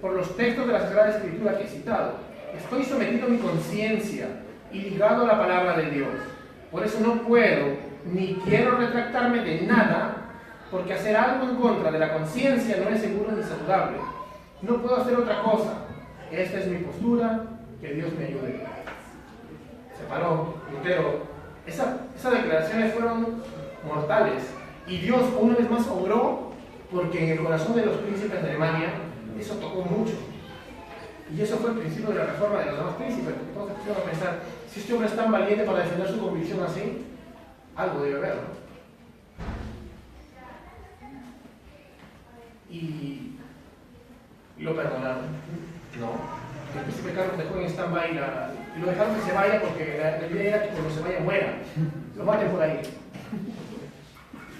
por los textos de la Sagrada Escritura que he citado. Estoy sometido a mi conciencia y ligado a la palabra de Dios. Por eso no puedo ni quiero retractarme de nada, porque hacer algo en contra de la conciencia no es seguro ni saludable. No puedo hacer otra cosa. Esta es mi postura, que Dios me ayude. Se paró Lutero. Esas declaraciones fueron mortales. Y Dios una vez más obró, porque en el corazón de los príncipes de Alemania eso tocó mucho. Y eso fue el principio de la reforma de los demás príncipes. Entonces pusieron a pensar: si este hombre es tan valiente para defender su convicción así, algo debe haber, ¿no? Y lo perdonaron. No. El príncipe Carlos dejó en stand-by y lo dejaron que se vaya, porque la idea era que cuando se vaya muera. Lo maten por ahí.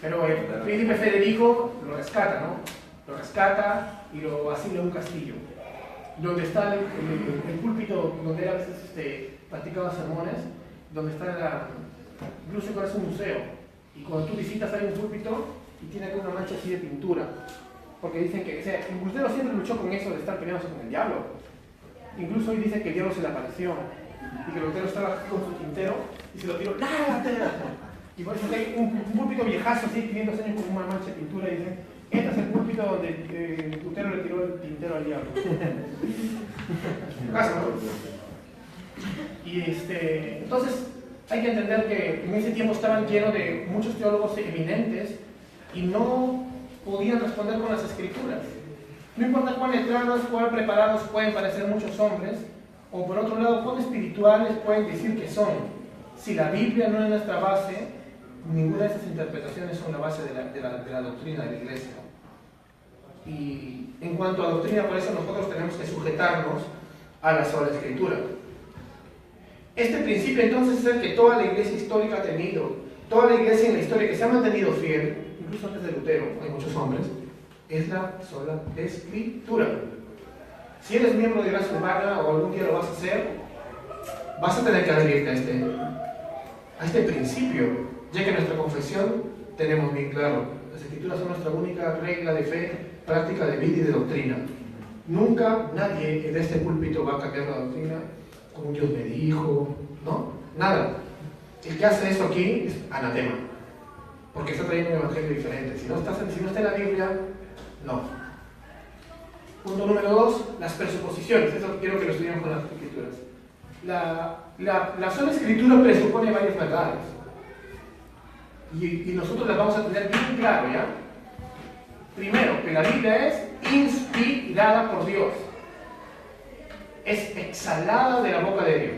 Pero el príncipe Federico lo rescata, ¿no? Lo rescata y lo asila a un castillo, donde está el púlpito donde él a veces practicaba sermones, donde está incluso parece un museo. Y cuando tú visitas hay un púlpito y tiene aquí una mancha así de pintura. Porque dicen que, o sea, Lutero siempre luchó con eso de estar peleándose con el diablo. Incluso hoy dice que el diablo se le apareció y que Lutero estaba con su tintero y se lo tiró. ¡Lárgate! Y por eso hay un púlpito viejazo así, 500 años con una mancha de pintura, y dicen: este es el púlpito donde Lutero le tiró el tintero al diablo. Caso, ¿no? Y entonces hay que entender que en ese tiempo estaban llenos de muchos teólogos eminentes y no podían responder con las Escrituras. No importa cuán letrados, cuán preparados pueden parecer muchos hombres, o por otro lado, cuán espirituales pueden decir que son. Si la Biblia no es nuestra base, ninguna de esas interpretaciones son la base de la doctrina de la Iglesia. Y en cuanto a doctrina, por eso nosotros tenemos que sujetarnos a la sola Escritura. Este principio entonces es el que toda la Iglesia histórica ha tenido. Toda la Iglesia en la historia que se ha mantenido fiel, incluso antes de Lutero, hay muchos hombres, es la sola Escritura. Si eres miembro de Gracia Humana o algún día lo vas a hacer, vas a tener que adherirte a este principio, ya que en nuestra confesión tenemos bien claro: las Escrituras son nuestra única regla de fe, práctica de vida y de doctrina. Nunca nadie de este púlpito va a cambiar la doctrina como Dios me dijo, ¿no? Nada. El que hace eso aquí es anatema, porque está trayendo un evangelio diferente. Si no está en la Biblia, no. Punto número 2, las presuposiciones. Eso quiero que lo estudiemos con las Escrituras. La sola Escritura presupone varias verdades. Y nosotros las vamos a tener bien claro, ¿ya? Primero, que la Biblia es inspirada por Dios. Es exhalada de la boca de Dios.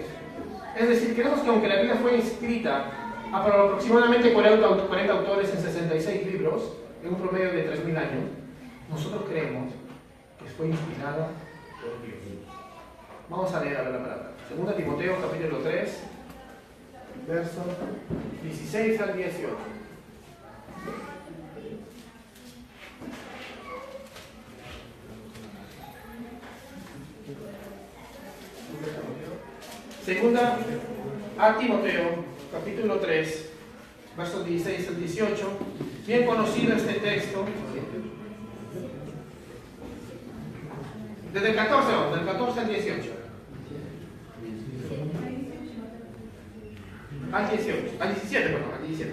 Es decir, queremos que aunque la Biblia fue escrita a por aproximadamente 40 autores en 66 libros, en un promedio de 3.000 años, nosotros creemos que fue inspirada por Dios. Vamos a leer ahora la palabra. 2 Timoteo capítulo 3, versos 16 al 18. Segunda a Timoteo, capítulo 3, versos 16 al 18. Bien conocido este texto. Desde el 14, vamos, del 14 al 18. Al 17, perdón, al 17.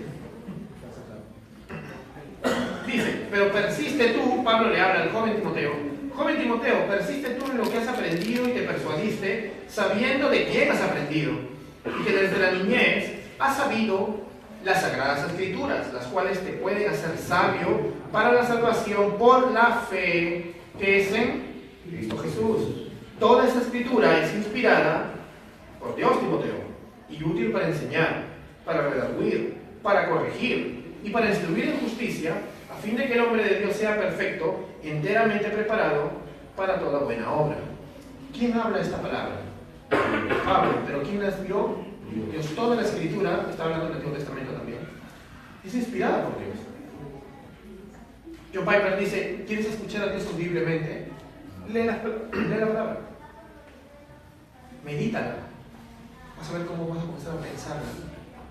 Dice, pero persiste tú, Pablo le habla al joven Timoteo. Joven Timoteo, persiste tú en lo que has aprendido y te persuadiste, sabiendo de quién has aprendido, y que desde la niñez has sabido las sagradas escrituras, las cuales te pueden hacer sabio para la salvación por la fe que es en Cristo Jesús. Toda esa escritura es inspirada por Dios, Timoteo, y útil para enseñar, para redarguir, para corregir y para instruir en justicia, a fin de que el hombre de Dios sea perfecto, enteramente preparado para toda buena obra. ¿Quién habla esta palabra? Pablo, pero ¿quién la escribió? Dios. Toda la escritura, está hablando del Antiguo Testamento también, es inspirada por Dios. John Piper dice, ¿quieres escuchar a Dios audiblemente? Lee la palabra, medítala, vas a ver cómo vas a comenzar a pensarla.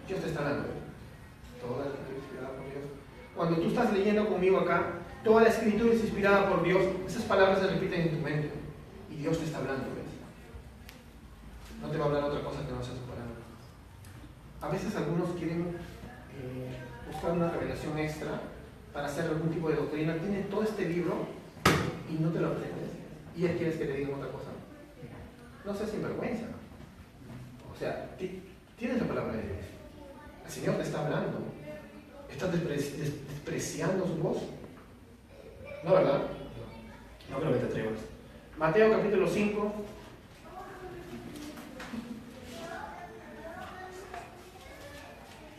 Dios te está hablando. Toda la escritura es inspirada por Dios. Cuando tú estás leyendo conmigo acá, toda la escritura es inspirada por Dios. Esas palabras se repiten en tu mente y Dios te está hablando, ¿ves? No te va a hablar otra cosa que no sea su palabra. A veces algunos quieren buscar una revelación extra para hacer algún tipo de doctrina. Tienen todo este libro y no te lo aprendes. ¿Y ya quieres que te digan otra cosa? No seas sinvergüenza. O sea, tienes la palabra de Dios. El Señor te está hablando. ¿Estás despreciando su voz? No, ¿verdad? No creo que te atrevas. Mateo capítulo 5.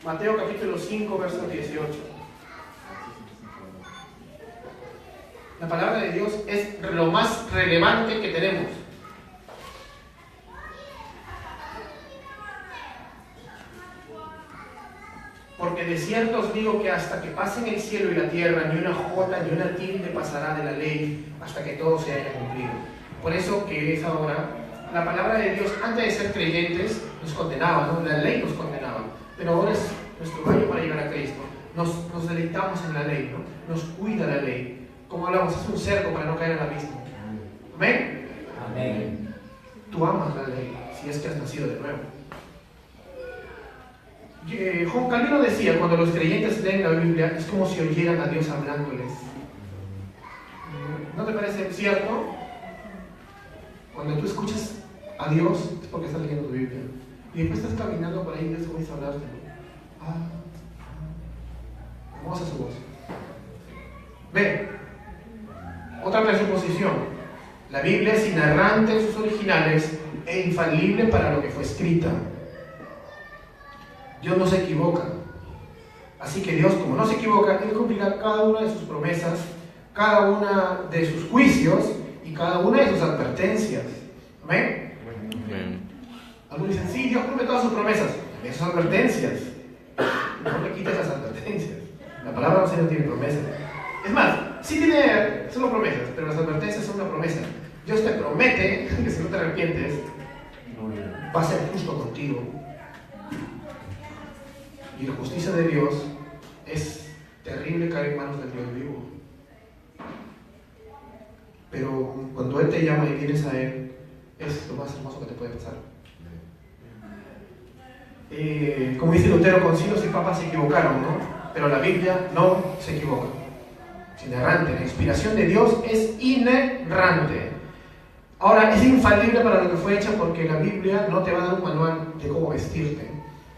Mateo capítulo 5, verso 18. La palabra de Dios es lo más relevante que tenemos. Porque de cierto os digo que hasta que pasen el cielo y la tierra, ni una jota ni una tilde pasará de la ley hasta que todo se haya cumplido. Por eso que es ahora, la palabra de Dios antes de ser creyentes nos condenaba, ¿no? La ley nos condenaba, pero ahora es nuestro baño para llegar a Cristo. Nos deleitamos en la ley, ¿no? Nos cuida la ley. Como hablamos, es un cerco para no caer al abismo. ¿Amén? Amén. Tú amas la ley, si es que has nacido de nuevo. Juan Calvino decía, cuando los creyentes leen la Biblia, es como si oyeran a Dios hablándoles. ¿No te parece cierto? Cuando tú escuchas a Dios, es porque estás leyendo tu Biblia. Y después estás caminando por ahí y Dios comienza a hablarte. Hermosa su voz. Ve, otra presuposición. La Biblia es inerrante en sus originales e infalible para lo que fue escrita. Dios no se equivoca. Así que Dios, como no se equivoca, Él cumplirá cada una de sus promesas, cada una de sus juicios y cada una de sus advertencias. ¿Amén? Amén. Algunos dicen, sí, Dios cumple todas sus promesas. También sus advertencias. No le quites las advertencias. La palabra no tiene promesas. Es más, sí tiene solo promesas, pero las advertencias son una promesa. Dios te promete que si no te arrepientes, va a ser justo contigo. Y la justicia de Dios es terrible caer en manos del Dios vivo. Pero cuando Él te llama y vienes a Él, es lo más hermoso que te puede pasar. Como dice Lutero, concilios y papas se equivocaron, ¿no? Pero la Biblia no se equivoca. Es inerrante. La inspiración de Dios es inerrante. Ahora, es infalible para lo que fue hecha porque la Biblia no te va a dar un manual de cómo vestirte.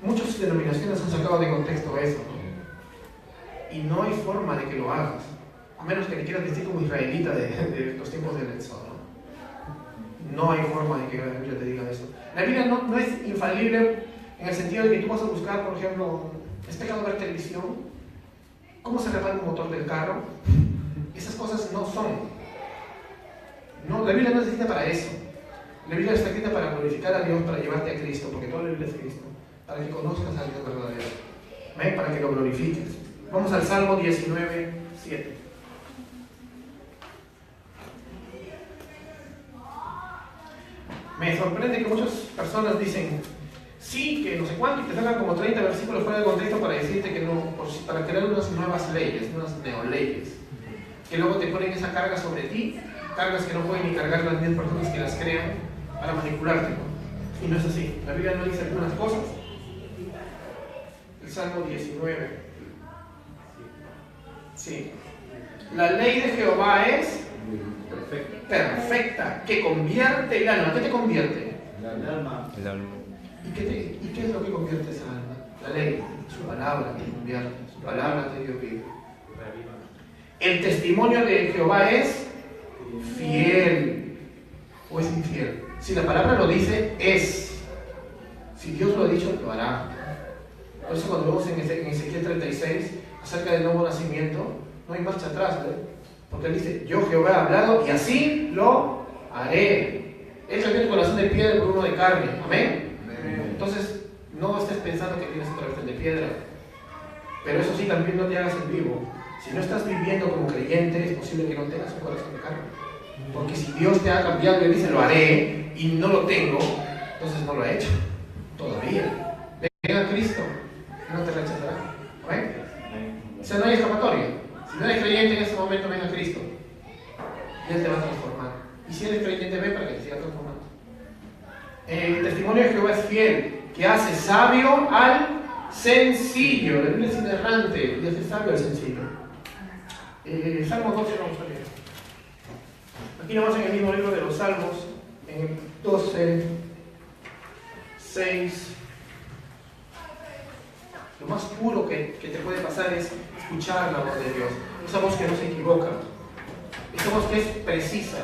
Muchas denominaciones han sacado de contexto eso, ¿no? Y no hay forma de que lo hagas, a menos que te quieras vestir como israelita de los tiempos del Éxodo, ¿no? No hay forma de que la Biblia te diga eso. La Biblia no es infalible en el sentido de que tú vas a buscar, por ejemplo, ¿es pecado ver televisión? ¿Cómo se repara un motor del carro? Esas cosas no son. No, la Biblia no está escrita para eso. La Biblia está escrita para glorificar a Dios, para llevarte a Cristo, porque toda la Biblia es Cristo, para que conozcas a Dios verdadero. ¿Ven? Para que lo glorifiques. Vamos al Salmo 19, 7. Me sorprende que muchas personas dicen, sí, que no sé cuánto, y te sacan como 30 versículos fuera de contexto para decirte que no, para crear unas nuevas leyes, unas neoleyes, que luego te ponen esa carga sobre ti, cargas que no pueden ni cargar las mismas personas que las crean para manipularte, ¿no? Y no es así. La Biblia no dice algunas cosas. El Salmo 19. Sí. La ley de Jehová es perfecta, que convierte el alma. ¿Qué te convierte? El alma. ¿Y qué es lo que convierte esa alma? La ley, su palabra te convierte, su palabra te dio vida. El testimonio de Jehová es fiel o es infiel. Si la palabra lo dice, es. Si Dios lo ha dicho, lo hará. Por eso cuando vemos en Ezequiel 36 acerca del nuevo nacimiento, no hay marcha atrás, ¿eh? Porque él dice, yo Jehová he hablado y así lo haré. Él cambió el corazón de piedra por uno de carne. Amén. Entonces, no estés pensando que tienes otra vez de piedra. Pero eso sí, también no te hagas en vivo. Si no estás viviendo como creyente, es posible que no tengas un corazón de carne. Porque si Dios te ha cambiado y le dice lo haré y no lo tengo, entonces no lo ha hecho. Todavía. Ven a Cristo, no te rechazará. ¿Amén? O sea, no hay escapatoria. Si no eres creyente en ese momento, ven a Cristo. Y Él te va a transformar. Y si eres creyente, ven para que te siga transformando. El testimonio de Jehová es fiel, que hace sabio al sencillo. La Biblia es inerrante y hace sabio al sencillo. Salmo 12 vamos a leer. Aquí nomás en el mismo libro de los Salmos, en el 12, 6. Lo más puro que te puede pasar es escuchar la voz de Dios. Esa voz que no se equivoca. Esa voz que es precisa.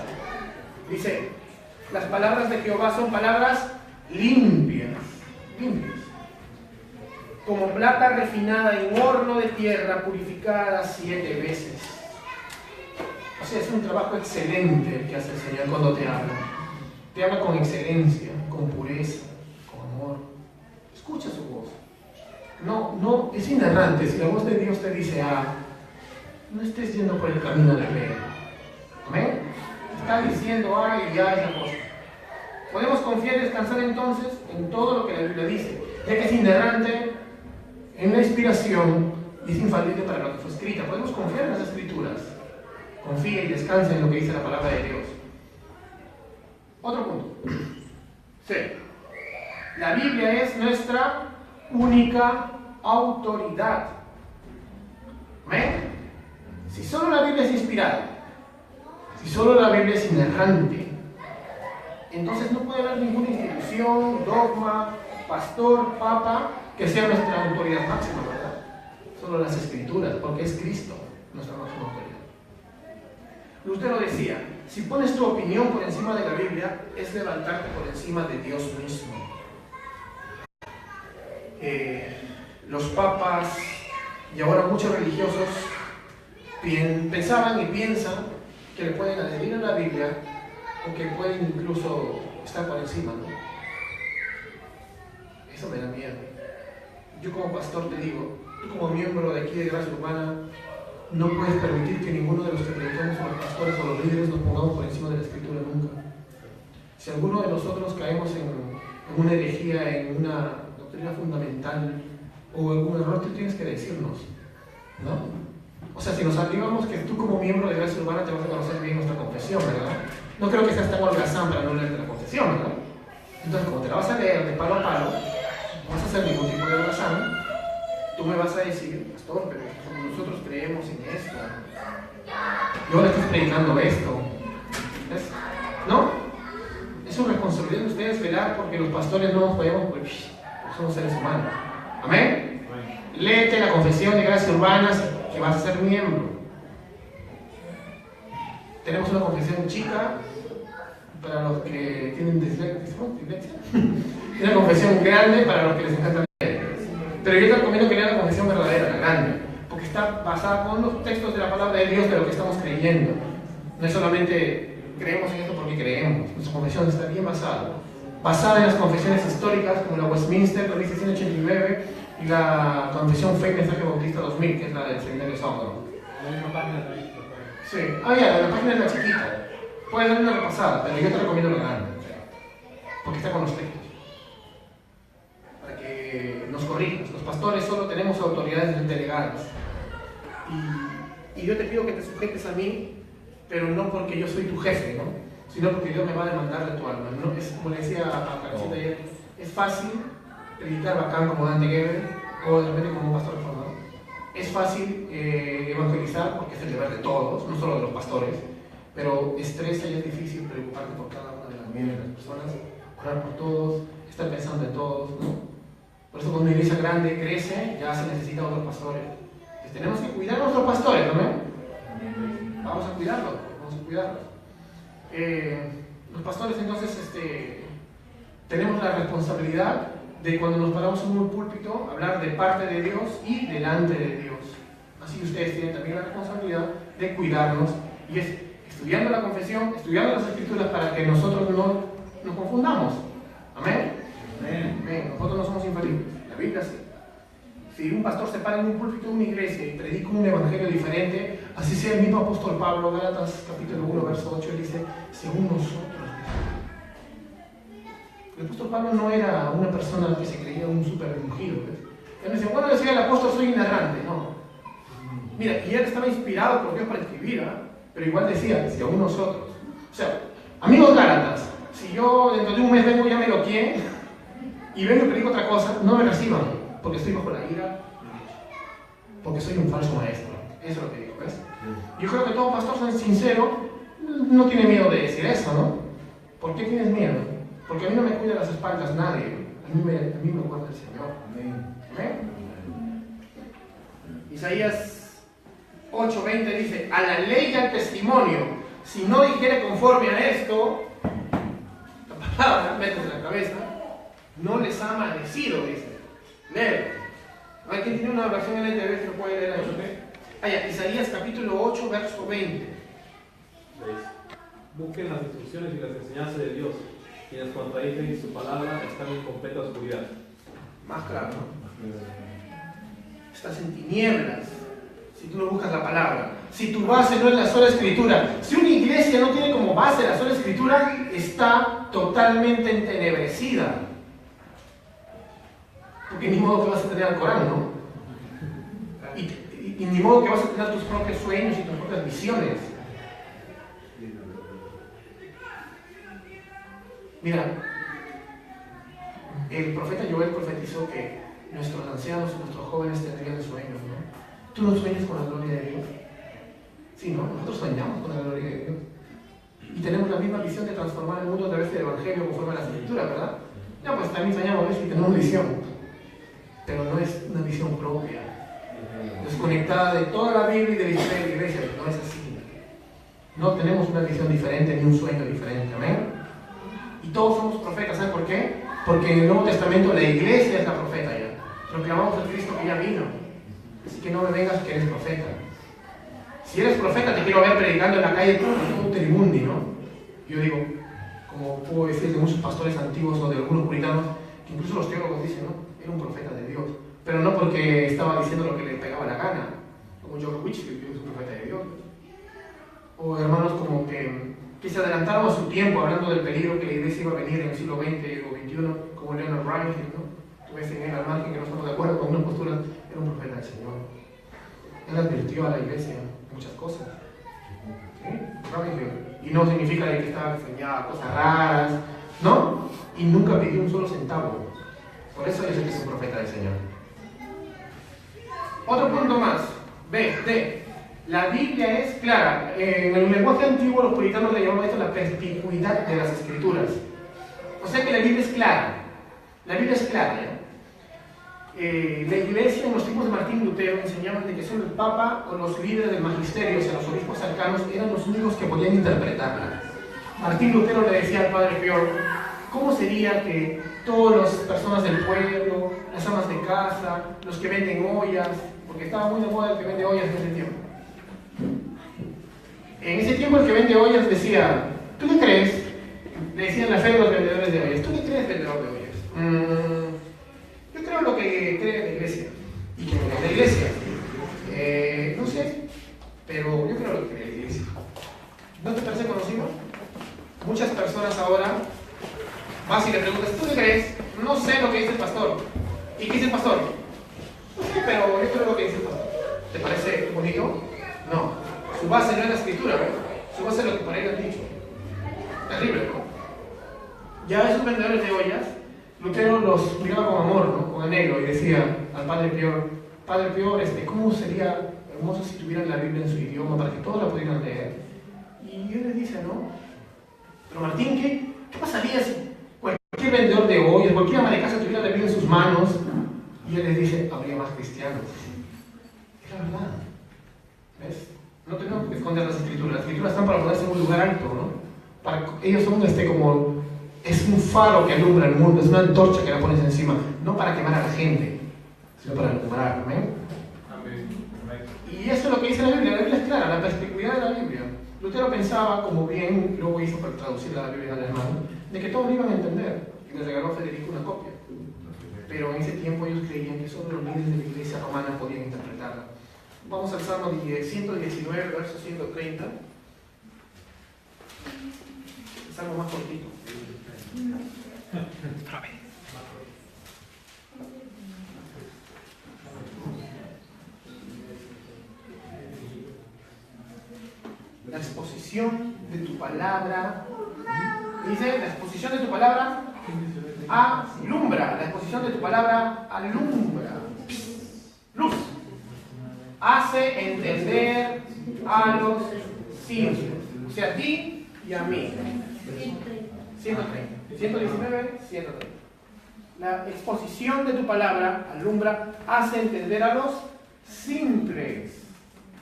Dice, las palabras de Jehová son palabras limpias. Limpias. Como plata refinada en horno de tierra, purificada 7 veces. O sea, es un trabajo excelente el que hace el Señor cuando te habla. Te habla con excelencia, con pureza, con amor. Escucha su voz. No, es inerrante. Si la voz de Dios te dice no estés yendo por el camino de fe. ¿Amén? Está diciendo y ya es la cosa. Podemos confiar y descansar entonces en todo lo que la Biblia dice, ya que es inerrante en la inspiración y es infalible para lo que fue escrita. Podemos confiar en las Escrituras. Confía y descansa en lo que dice la palabra de Dios. Otro punto. C. La Biblia es nuestra única autoridad. ¿Amén? Si solo la Biblia es inspirada, si solo la Biblia es inerrante, entonces no puede haber ninguna institución, dogma, pastor, papa, que sea nuestra autoridad máxima, ¿verdad? Solo las Escrituras, porque es Cristo nuestra máxima autoridad. Lutero decía, si pones tu opinión por encima de la Biblia, es levantarte por encima de Dios mismo. Los papas y ahora muchos religiosos pensaban y piensan que le pueden adherir a la Biblia o que pueden incluso estar por encima, ¿no? Eso me da miedo. Yo como pastor te digo, tú como miembro de aquí de Gracia Urbana, no puedes permitir que ninguno de los que predicamos o los pastores o los líderes nos pongamos por encima de la Escritura nunca. Si alguno de nosotros caemos en una herejía, en una doctrina fundamental o algún error, tú tienes que decirnos, ¿no? O sea, si nos arribamos que tú como miembro de Gracia Urbana te vas a conocer bien nuestra confesión, ¿verdad? No creo que seas tan holgazán para no leerte la confesión, ¿verdad? Entonces, como te la vas a leer de palo a palo, no vas a hacer ningún tipo de holgazán, tú me vas a decir, pastor, pero nosotros creemos en esto. Yo le estoy predicando esto. ¿Ves? ¿No? Es su responsabilidad de ustedes velar porque los pastores no nos vayamos porque somos seres humanos. ¿Amén? Léete la confesión de Gracia Urbana que vas a ser miembro. Tenemos una confesión chica, para los que tienen dislexia. Una confesión grande para los que les encanta leer. Pero yo te recomiendo que leas la confesión verdadera, la grande, porque está basada con los textos de la palabra de Dios de lo que estamos creyendo. No es solamente creemos en esto porque creemos. Nuestra confesión está bien basada en las confesiones históricas como la Westminster 1689 y la confesión Fe y Mensaje Bautista 2000, que es la del Seminario Sábado. Sí, la página es la chiquita. Puedes darle una repasada, pero yo te recomiendo la grande, porque está con los textos. Para que nos corrijas. Los pastores solo tenemos autoridades delegadas. Y yo te pido que te sujetes a mí, pero no porque yo soy tu jefe, ¿no? Sino porque Dios me va a demandar de tu alma. ¿No? Es, como le decía a Carcita ayer, es fácil predicar bacán como Dante Gebel o de repente como un pastor reformador. Es fácil evangelizar porque es el deber de todos, no solo de los pastores, pero estresa y es difícil preocuparte por cada una de las personas, orar por todos, estar pensando en todos, ¿no? Por eso cuando una iglesia grande crece, ya se necesitan otros pastores. Entonces, tenemos que cuidar a nuestros pastores, ¿no? Vamos a cuidarlos. Los pastores entonces tenemos la responsabilidad de cuando nos paramos en un púlpito hablar de parte de Dios y delante de Dios. Así ustedes tienen también la responsabilidad de cuidarnos y es estudiando la confesión, estudiando las escrituras para que nosotros no nos confundamos. Amén. Amén. Nosotros no somos infalibles. La Biblia sí. Si un pastor se para en un púlpito de una iglesia y predica un evangelio diferente, así sea el mismo apóstol Pablo, Gálatas capítulo 1, verso 8, él dice, según nosotros. El apóstol Pablo no era una persona que se creía un súper ungido. Él decía, bueno, decía el apóstol, soy inerrante. No. Mira, y él estaba inspirado por Dios para escribir, pero igual decía, según nosotros. O sea, amigos Gálatas, si yo dentro de un mes vengo ya me lo quieren y vengo y predico otra cosa, no me reciban, porque estoy bajo la ira, porque soy un falso maestro. Eso es lo que digo, ¿ves? Yo creo que todo pastor sincero no tiene miedo de decir eso, ¿no? ¿Por qué tienes miedo? Porque a mí no me cuida las espaldas nadie, a mí me guarda el Señor. Amén. Isaías 8:20 dice, a la ley y al testimonio, si no dijere conforme a esto, la palabra, métete en la cabeza, no les ha amanecido, dice. Léelo. ¿Hay quien tiene una versión en LTV que lo puede leer ahí? Isaías capítulo 8, verso 20. Busquen las instrucciones y las enseñanzas de Dios, quienes contradicen su palabra están en completa oscuridad. Más claro, ¿no? Estás en tinieblas si tú no buscas la palabra. Si tu base no es la sola escritura. Si una iglesia no tiene como base la sola escritura, está totalmente entenebrecida. Porque ni modo que vas a tener al Corán, ¿no? Y ni modo que vas a tener tus propios sueños y tus propias visiones. Mira, el profeta Joel profetizó que nuestros ancianos y nuestros jóvenes tendrían sueños, ¿no? ¿Tú no sueñas con la gloria de Dios? Sí, ¿no? Nosotros soñamos con la gloria de Dios. Y tenemos la misma visión de transformar el mundo a través del Evangelio conforme a la Escritura, ¿verdad? Ya, pues también soñamos y tenemos visión. Pero no es una visión propia. Desconectada de toda la Biblia y de la historia de la iglesia. No es así. No tenemos una visión diferente ni un sueño diferente. Amén. Y todos somos profetas. ¿Saben por qué? Porque en el Nuevo Testamento la iglesia es la profeta ya. Proclamamos al Cristo que ya vino. Así que no me vengas que eres profeta. Si eres profeta te quiero ver predicando en la calle todo Terimundi, ¿no? Yo digo, como puedo decir de muchos pastores antiguos o de algunos puritanos, que incluso los teólogos dicen, ¿no? Era un profeta de Dios. Pero no porque estaba diciendo lo que le pegaba la gana. Como John Wycliffe, que es un profeta de Dios. O hermanos como que se adelantaron a su tiempo hablando del peligro que la iglesia iba a venir en el siglo XX o XXI, como Leonard Ravenhill, ¿no? Tú ves en él al margen que no estamos de acuerdo con una postura, era un profeta del Señor. Él advirtió a la iglesia muchas cosas. ¿Sí? Ravenhill. Y no significa que estaba enseñando cosas raras, ¿no? Y nunca pidió un solo centavo. Por eso yo sé que es un profeta del Señor. Otro punto más. D. La Biblia es clara. En el lenguaje antiguo los puritanos le llamaban esto la perspicuidad de las escrituras. O sea que la Biblia es clara. La Biblia es clara, ¿ya? La iglesia en los tiempos de Martín Lutero enseñaban de que solo el Papa o los líderes del magisterio, o sea, los obispos cercanos, eran los únicos que podían interpretarla. Martín Lutero le decía al Padre Pío, ¿cómo sería que todas las personas del pueblo, las amas de casa, los que venden ollas, porque estaba muy de moda el que vende ollas en ese tiempo? En ese tiempo el que vende ollas decía, ¿tú qué crees? Le decían la fe de los vendedores de ollas, ¿tú qué crees, vendedor de ollas? Yo creo lo que cree la iglesia. ¿Y quién es la iglesia? No sé, pero yo creo lo que cree la iglesia. ¿No te parece conocido? Muchas personas ahora vas y le preguntas, ¿tú qué crees? No sé lo que dice el pastor. ¿Y qué dice el pastor? No sé, pero yo creo lo que dice el pastor. ¿Te parece bonito? No. Su base no es la escritura, ¿no? Su base es lo que por ahí han dicho. Terrible, ¿no? Ya esos vendedores de ollas, Lutero los miraba con amor, ¿no? Con anhelo, y decía al Padre Prior, Padre Prior, ¿cómo sería hermoso si tuvieran la Biblia en su idioma para que todos la pudieran leer? Y él les dice, ¿no? Pero Martín, ¿qué pasaría si cualquier vendedor de ollas, cualquier ama de casa tuviera la Biblia en sus manos? Y él les dice, habría más cristianos. Es la verdad. ¿Ves? No tenemos que esconder las escrituras. Las escrituras están para ponerse en un lugar alto, ¿no? Para ellos son como... Es un faro que alumbra el mundo, es una antorcha que la pones encima, no para quemar a la gente, sino para alumbrar. ¿Amén? Amén. Y eso es lo que dice la Biblia es clara, la perspicuidad de la Biblia. Lutero pensaba, como bien luego hizo para traducir la Biblia en alemán, de que todos lo iban a entender, y le regaló a Federico una copia. Pero en ese tiempo ellos creían que solo los líderes de la iglesia romana podían interpretarla. Vamos al Salmo 119, verso 130. El Salmo más cortito. La exposición de tu palabra, dice, la exposición de tu palabra alumbra, la exposición de tu palabra alumbra, luz, hace entender a los simples, o sea, a ti y a mí. 130. 119, 130. La exposición de tu palabra alumbra, hace entender a los simples.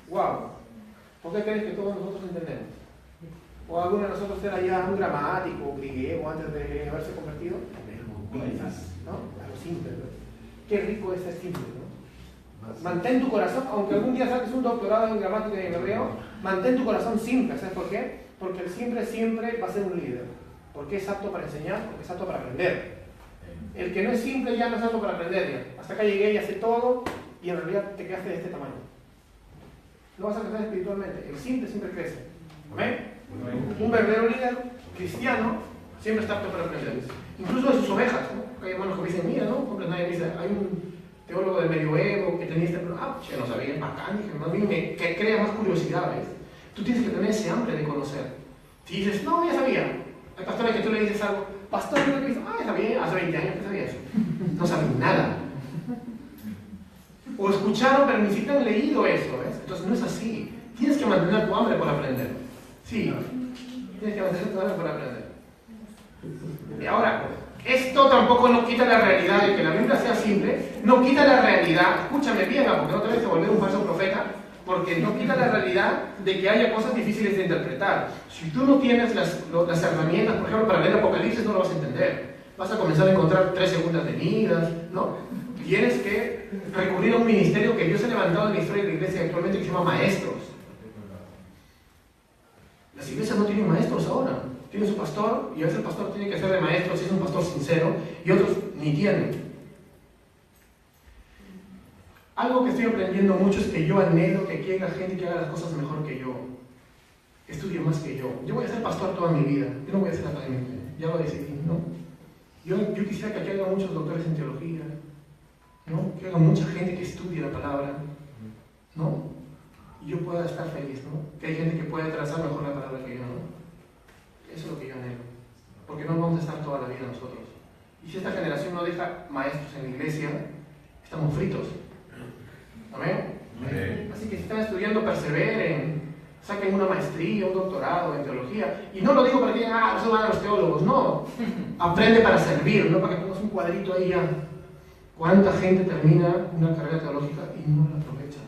¡Wow! ¿Por qué crees que todos nosotros entendemos? ¿O alguno de nosotros era ya un gramático, griego, antes de haberse convertido? ¿No? A los simples, ¿no? Qué rico es ser simple, ¿no? Mantén tu corazón, aunque algún día saques un doctorado en gramática y en hebreo, mantén tu corazón simple. ¿Sabes por qué? Porque el simple siempre va a ser un líder. Porque es apto para enseñar, porque es apto para aprender. El que no es simple ya no es apto para aprender. Ya. Hasta acá llegué y hace todo y en realidad te quedaste de este tamaño. No vas a crecer espiritualmente. El simple siempre crece. ¿Amén? Un verdadero líder cristiano siempre está apto para aprender. Incluso de sus ovejas, ¿no? Hay hermanos que me dicen, mira, ¿no? Nadie me dice, hay un teólogo del medioevo que tenía este problema. Yo no sabía, bacán, dije, más bien que crea más curiosidad, ¿ves? Tú tienes que tener ese hambre de conocer. Si dices, no, ya sabía. Hay pastores que tú le dices algo, pastor, ¿no? Que dice, ya sabía, hace 20 años que sabía eso. No saben nada. O escucharon, pero ni siquiera han leído eso, ¿ves? Entonces no es así. Tienes que mantener tu hambre por aprender. Sí, tienes que mantener tu hambre por aprender. Y ahora, esto tampoco no quita la realidad de que la Biblia sea simple, no quita la realidad, escúchame bien, porque no te vayas a volver un falso profeta, porque no quita la realidad de que haya cosas difíciles de interpretar. Si tú no tienes las herramientas, por ejemplo, para leer Apocalipsis, no lo vas a entender. Vas a comenzar a encontrar 3 segundas venidas, ¿no? Tienes que recurrir a un ministerio que Dios ha levantado en la historia de la iglesia actualmente que se llama maestros. Las iglesias no tienen maestros ahora. Tienen su pastor y a veces el pastor tiene que ser de maestro si es un pastor sincero y otros ni tienen. Algo que estoy aprendiendo mucho es que yo anhelo que aquí haya gente que haga las cosas mejor que yo, que estudie más que yo. Yo voy a ser pastor toda mi vida, yo no voy a ser académico, ya lo decidí, ¿no? Yo quisiera que aquí haya muchos doctores en teología, ¿no? Que haya mucha gente que estudie la palabra, ¿no? Y yo pueda estar feliz, ¿no? Que hay gente que pueda trazar mejor la palabra que yo, ¿no? Eso es lo que yo anhelo, porque no vamos a estar toda la vida nosotros. Y si esta generación no deja maestros en la iglesia, estamos fritos. ¿Amén? Amén. Así que si están estudiando, perseveren, saquen una maestría, un doctorado en teología. Y no lo digo para que digan, eso van a los teólogos. No, aprende para servir, no para que pongas un cuadrito ahí ya. ¿Cuánta gente termina una carrera teológica y no la aprovecha?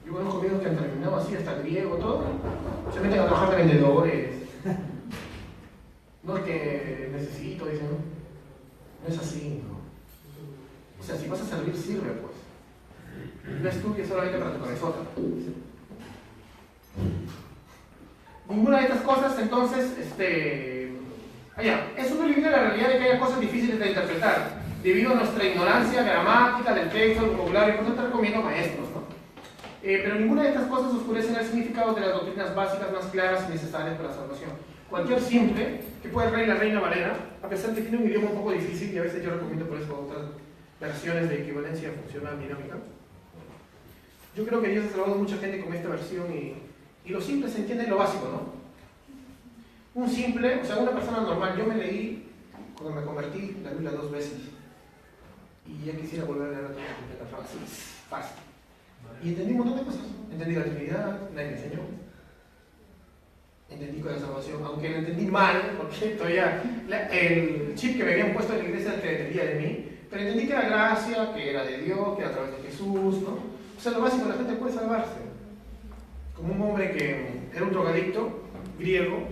Yo conozco amigos que han terminado así, hasta griego, todo. Se meten a trabajar de vendedores. No es que necesito, dicen, ¿no? No es así, ¿no? O sea, si vas a servir, sirve, pues. No estudies solamente para tu cabezota. Ninguna de estas cosas, entonces, eso no elimina la realidad de que haya cosas difíciles de interpretar, debido a nuestra ignorancia gramática del texto, del vocabulario. Por eso te recomiendo maestros, ¿no? Pero ninguna de estas cosas oscurecen el significado de las doctrinas básicas más claras y necesarias para la salvación. Cualquier simple, que puede leer la Reina Valera, a pesar de que tiene un idioma un poco difícil, y a veces yo recomiendo por eso otras versiones de equivalencia funcional dinámica. Yo creo que Dios ha salvado a mucha gente con esta versión y lo simple se entiende en lo básico, ¿no? Un simple, o sea, una persona normal. Yo me leí, cuando me convertí, la Biblia 2 veces. Y ya quisiera volver a leer la completa fácil. Y entendí un montón de cosas. Entendí la Trinidad, nadie me enseñó. Entendí con la salvación, aunque lo entendí mal, porque todavía el chip que me habían puesto en la iglesia que dependía de mí, pero entendí que era gracia, que era de Dios, que era a través de Jesús, ¿no? O sea, lo básico, la gente puede salvarse. Como un hombre que era un drogadicto griego,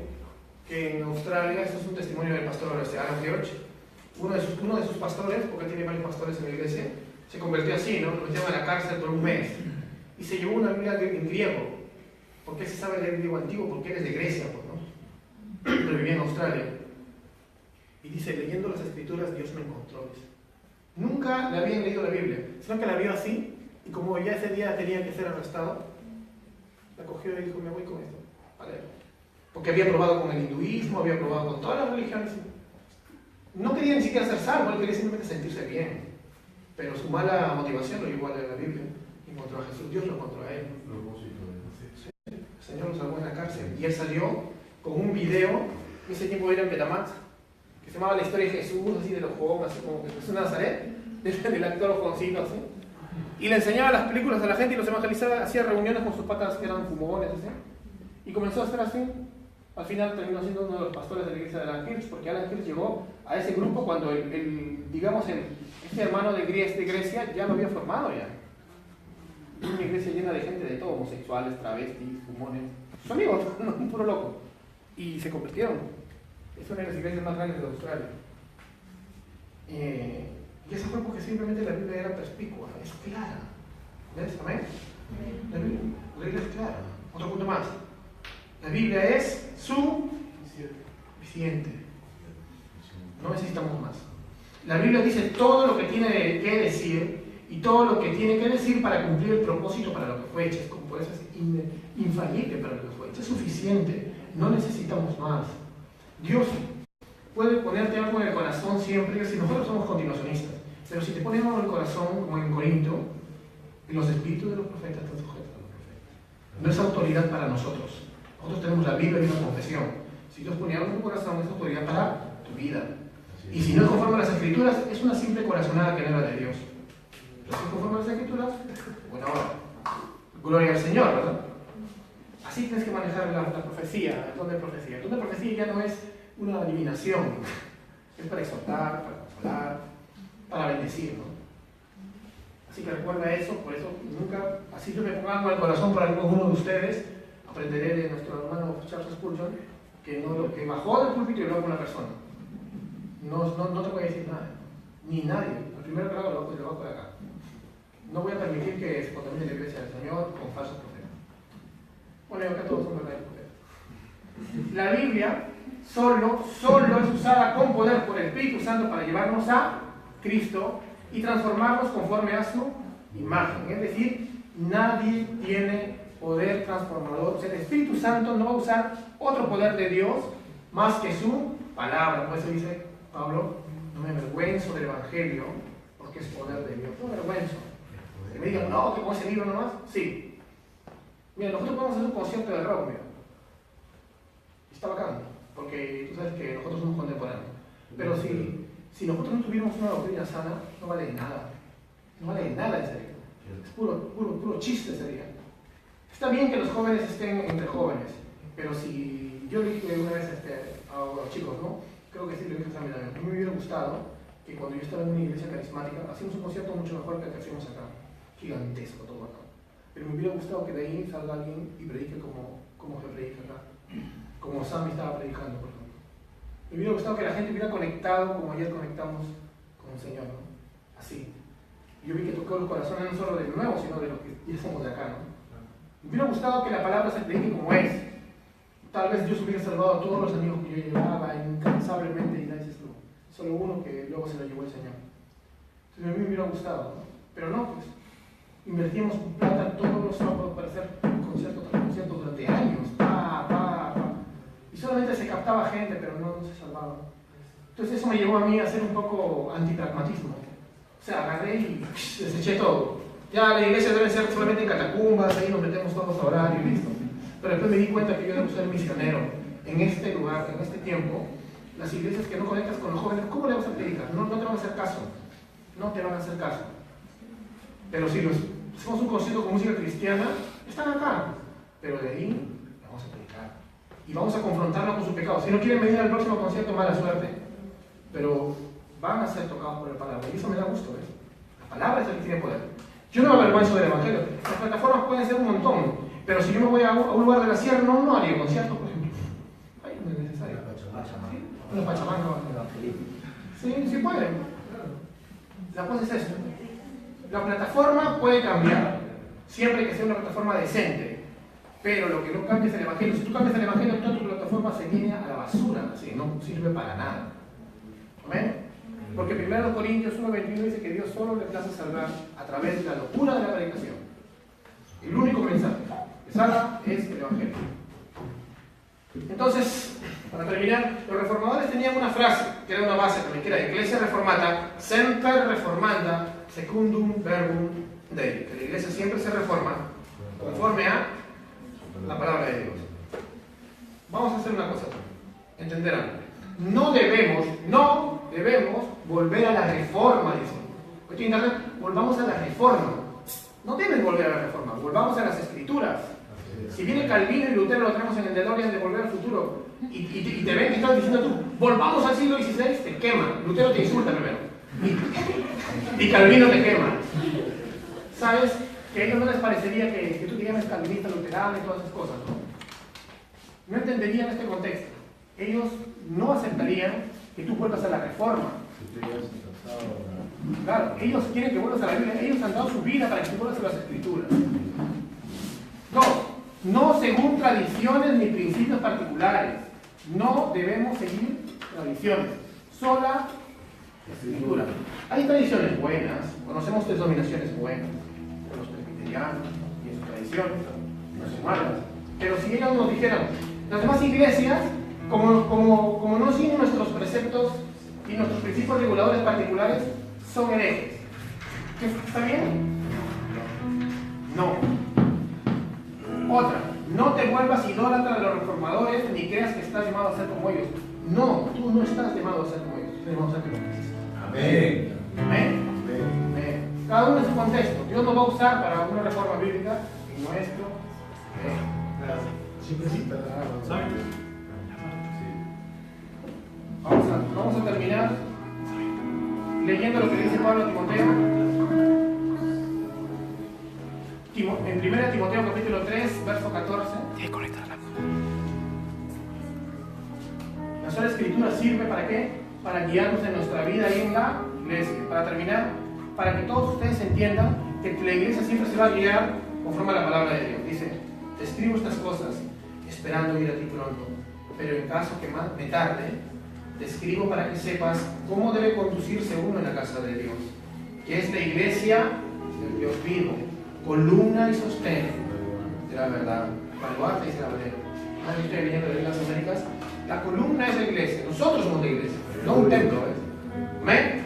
que en Australia, eso es un testimonio del pastor Alan George, uno de sus pastores, porque tiene varios pastores en la iglesia, se convirtió así, ¿no? Lo metieron a la cárcel por un mes y se llevó una Biblia en griego. ¿Por qué se sabe leer griego antiguo? Porque él es de Grecia, pues, ¿no? Pero vivía en Australia. Y dice, leyendo las escrituras, Dios me encontró. Dice. Nunca le habían leído la Biblia, sino que la vio así, y como ya ese día tenía que ser arrestado, la cogió y dijo, me voy con esto, a leer. Porque había probado con el hinduismo, había probado con todas las religiones. No quería ni siquiera ser salvo, él quería simplemente sentirse bien. Pero su mala motivación lo llevó a leer la Biblia. Encontró a Jesús, Dios lo encontró a él. El Señor lo salvó en la cárcel. Y él salió con un video, en ese tiempo era en Betamax, que se llamaba La historia de Jesús, así de los jóvenes, así como que Jesús de Nazaret, del actor Joncito, así. Y le enseñaba las películas a la gente y los evangelizaba, hacía reuniones con sus patas que eran fumones, así. Y comenzó a estar así. Al final terminó siendo uno de los pastores de la iglesia de Alan Hirsch, porque Alan Hirsch llegó a ese grupo cuando este hermano de Grecia ya lo había formado ya. Una iglesia llena de gente de todo, homosexuales, travestis, fumones, sus amigos, un puro loco. Y se convirtieron. Es una de las iglesias más grandes de Australia. Y eso fue porque simplemente la Biblia era perspicua, es clara. ¿Ves? ¿Amén? La Biblia es clara. Otro punto más. La Biblia es suficiente. No necesitamos más. La Biblia dice todo lo que tiene que decir y todo lo que tiene que decir para cumplir el propósito para lo que fue hecho. Como por eso es infalible para lo que fue hecho. Es suficiente. No necesitamos más. Dios puede ponerte algo en el corazón siempre, si nosotros somos continuacionistas. Pero si te pones algo en el corazón, como en Corinto, los espíritus de los profetas están sujetos a los profetas. No es autoridad para nosotros. Nosotros tenemos la Biblia y una confesión. Si Dios pone algo en tu corazón, es autoridad para tu vida. Y si no es conforme a las Escrituras, es una simple corazonada que no era de Dios. Pero si es conforme a las Escrituras, bueno, ahora, gloria al Señor, ¿verdad? Así tienes que manejar la profecía, el don de profecía. El don de profecía ya no es una adivinación, es para exhortar, para consolar, para bendecir, ¿no? Así que recuerda eso, por eso nunca, así yo me ponga algo al corazón para alguno de ustedes, aprenderé de nuestro hermano Charles Spurgeon, que bajó del púlpito y habló con una persona. No te voy a decir nada, ni nadie. El primero que lo hago lo bajo de acá. No voy a permitir que se contamine la iglesia del Señor con falsos profetas. Bueno, y acá todos son verdaderos profetas. La Biblia solo es usada con poder por el Espíritu Santo para llevarnos a Cristo y transformarnos conforme a su imagen. Es decir, nadie tiene poder transformador. O sea, el Espíritu Santo no va a usar otro poder de Dios más que su palabra. Por eso dice Pablo, no me avergüenzo del Evangelio porque es poder de Dios. No me avergüenzo. Que me digan, no, que con ese libro nomás. Sí. Mira, nosotros podemos hacer un concierto de rock, mira. Está bacán, porque tú sabes que nosotros somos contemporáneos. Pero si nosotros no tuviéramos una doctrina sana, no vale nada. No vale nada ese libro. Es puro chiste sería. Está bien que los jóvenes estén entre jóvenes, pero si yo le dije una vez a los chicos, ¿no? Creo que sí le dije también a mí. A mí me hubiera gustado que cuando yo estaba en una iglesia carismática, hacíamos un concierto mucho mejor que el que hacíamos acá. Gigantesco, todo acá. pero me hubiera gustado que de ahí salga alguien y predique como se predica acá, como Sammy estaba predicando, por ejemplo. Me hubiera gustado que la gente hubiera conectado como ayer conectamos con el Señor, ¿no? Así. Yo vi que tocó los corazones no solo de nuevo, sino de los que ya somos de acá, ¿no? Me hubiera gustado que la palabra se predique como es. Tal vez Dios hubiera salvado a todos los amigos que yo llevaba incansablemente, y dices tú, solo uno que luego se lo llevó el Señor. Entonces a mí me hubiera gustado, ¿no? Pero no, pues invertimos plata todos los sábados para hacer conciertos tras conciertos durante años, y solamente se captaba gente, pero no se salvaba. Entonces eso me llevó a mí a hacer un poco antipragmatismo. O sea, agarré y deseché todo. Ya la iglesia debe ser solamente en catacumbas, ahí nos metemos todos a orar y listo. Pero después me di cuenta que yo debo ser misionero en este lugar, en este tiempo. Las iglesias que no conectas con los jóvenes, ¿cómo le vas a predicar? No te van a hacer caso. No te van a hacer caso. Pero si hacemos un concierto con música cristiana, están acá. Pero de ahí vamos a predicar. Y vamos a confrontarlos con sus pecados. Si no quieren venir al próximo concierto, mala suerte. Pero van a ser tocados por la palabra. Y eso me da gusto, ¿ves? La palabra es la que tiene poder. Yo no me avergüenzo del evangelio. Las plataformas pueden ser un montón. Pero si yo me voy a un lugar de la sierra, no haría conciertos, por ejemplo. Ahí no es necesario. Una Pachamama. Sí pueden. La cosa es eso. La plataforma puede cambiar, siempre que sea una plataforma decente, pero lo que no cambia es el evangelio. Si tú cambias el evangelio, toda tu plataforma se viene a la basura, así, no sirve para nada. ¿Amén? Porque 1 Corintios 1:21 dice que Dios solo le place salvar a través de la locura de la predicación. El único mensaje que salva es el evangelio. Entonces, para terminar, los reformadores tenían una frase, que era una base también, que era Ecclesia Reformata, semper reformanda, secundum verbum Dei, que la iglesia siempre se reforma conforme a la palabra de Dios. Vamos a hacer una cosa, entender algo. No debemos volver a la reforma, dicen. Volvamos a la reforma. No deben volver a la reforma, volvamos a las escrituras. Si viene Calvino y Lutero, lo tenemos en el DeLorean de Volver al Futuro, y te ven que estás diciendo tú, volvamos al siglo XVI, te quema. Lutero te insulta primero. Y Calvino te quema. ¿Sabes? Que a ellos no les parecería que tú te llames calvinista, luterano y todas esas cosas, ¿no? No entenderían este contexto. Ellos no aceptarían que tú vuelvas a la reforma. Claro, ellos quieren que vuelvas a la Biblia. Ellos han dado su vida para que tú vuelvas a las Escrituras. No según tradiciones ni principios particulares. No debemos seguir tradiciones. Sola Escritura. Hay tradiciones buenas, conocemos denominaciones buenas, los presbiterianos y sus tradiciones, no son malas. Pero si ellos nos dijeran, las demás iglesias, como no siguen nuestros preceptos y nuestros principios reguladores particulares, son herejes. ¿Está bien? No. Otra, no te vuelvas idólatra de los reformadores ni creas que estás llamado a ser como ellos. No, tú no estás llamado a ser como ellos, estás llamado a ser como Cristo. Amén. Amén. Amén. Cada uno en su contexto. Dios nos va a usar para una reforma bíblica y nuestro. Vamos a terminar leyendo lo que dice Pablo a Timoteo. En 1 Timoteo capítulo 3, verso 14. La sola escritura sirve para qué? Para guiarnos en nuestra vida y en la iglesia. Para terminar, para que todos ustedes entiendan que la iglesia siempre se va a guiar conforme a la palabra de Dios. Dice, te escribo estas cosas esperando ir a ti pronto, pero en caso que me tarde, te escribo para que sepas cómo debe conducirse uno en la casa de Dios, que es la iglesia del Dios vivo, columna y sostén de la verdad, baluarte y cerradero. Ahora estoy leyendo de las Américas. La columna es la iglesia, nosotros somos la iglesia, no un templo, ¿ves? ¿Amén?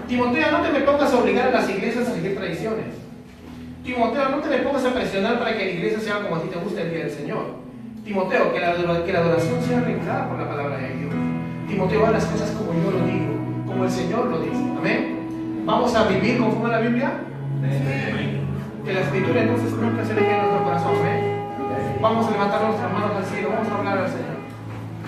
Timoteo, no te me pongas a obligar a las iglesias a seguir tradiciones. Timoteo, no te me pongas a presionar para que la iglesia sea como a ti te gusta el día del Señor. Timoteo, que la adoración sea regulada por la palabra de Dios. Timoteo, haz las cosas como yo lo digo, como el Señor lo dice. ¿Amén? ¿Vamos a vivir conforme a la Biblia? Sí. Que la escritura entonces nunca se le quede en nuestro corazón. ¿Amén? Vamos a levantar nuestras manos al cielo, vamos a hablar al Señor.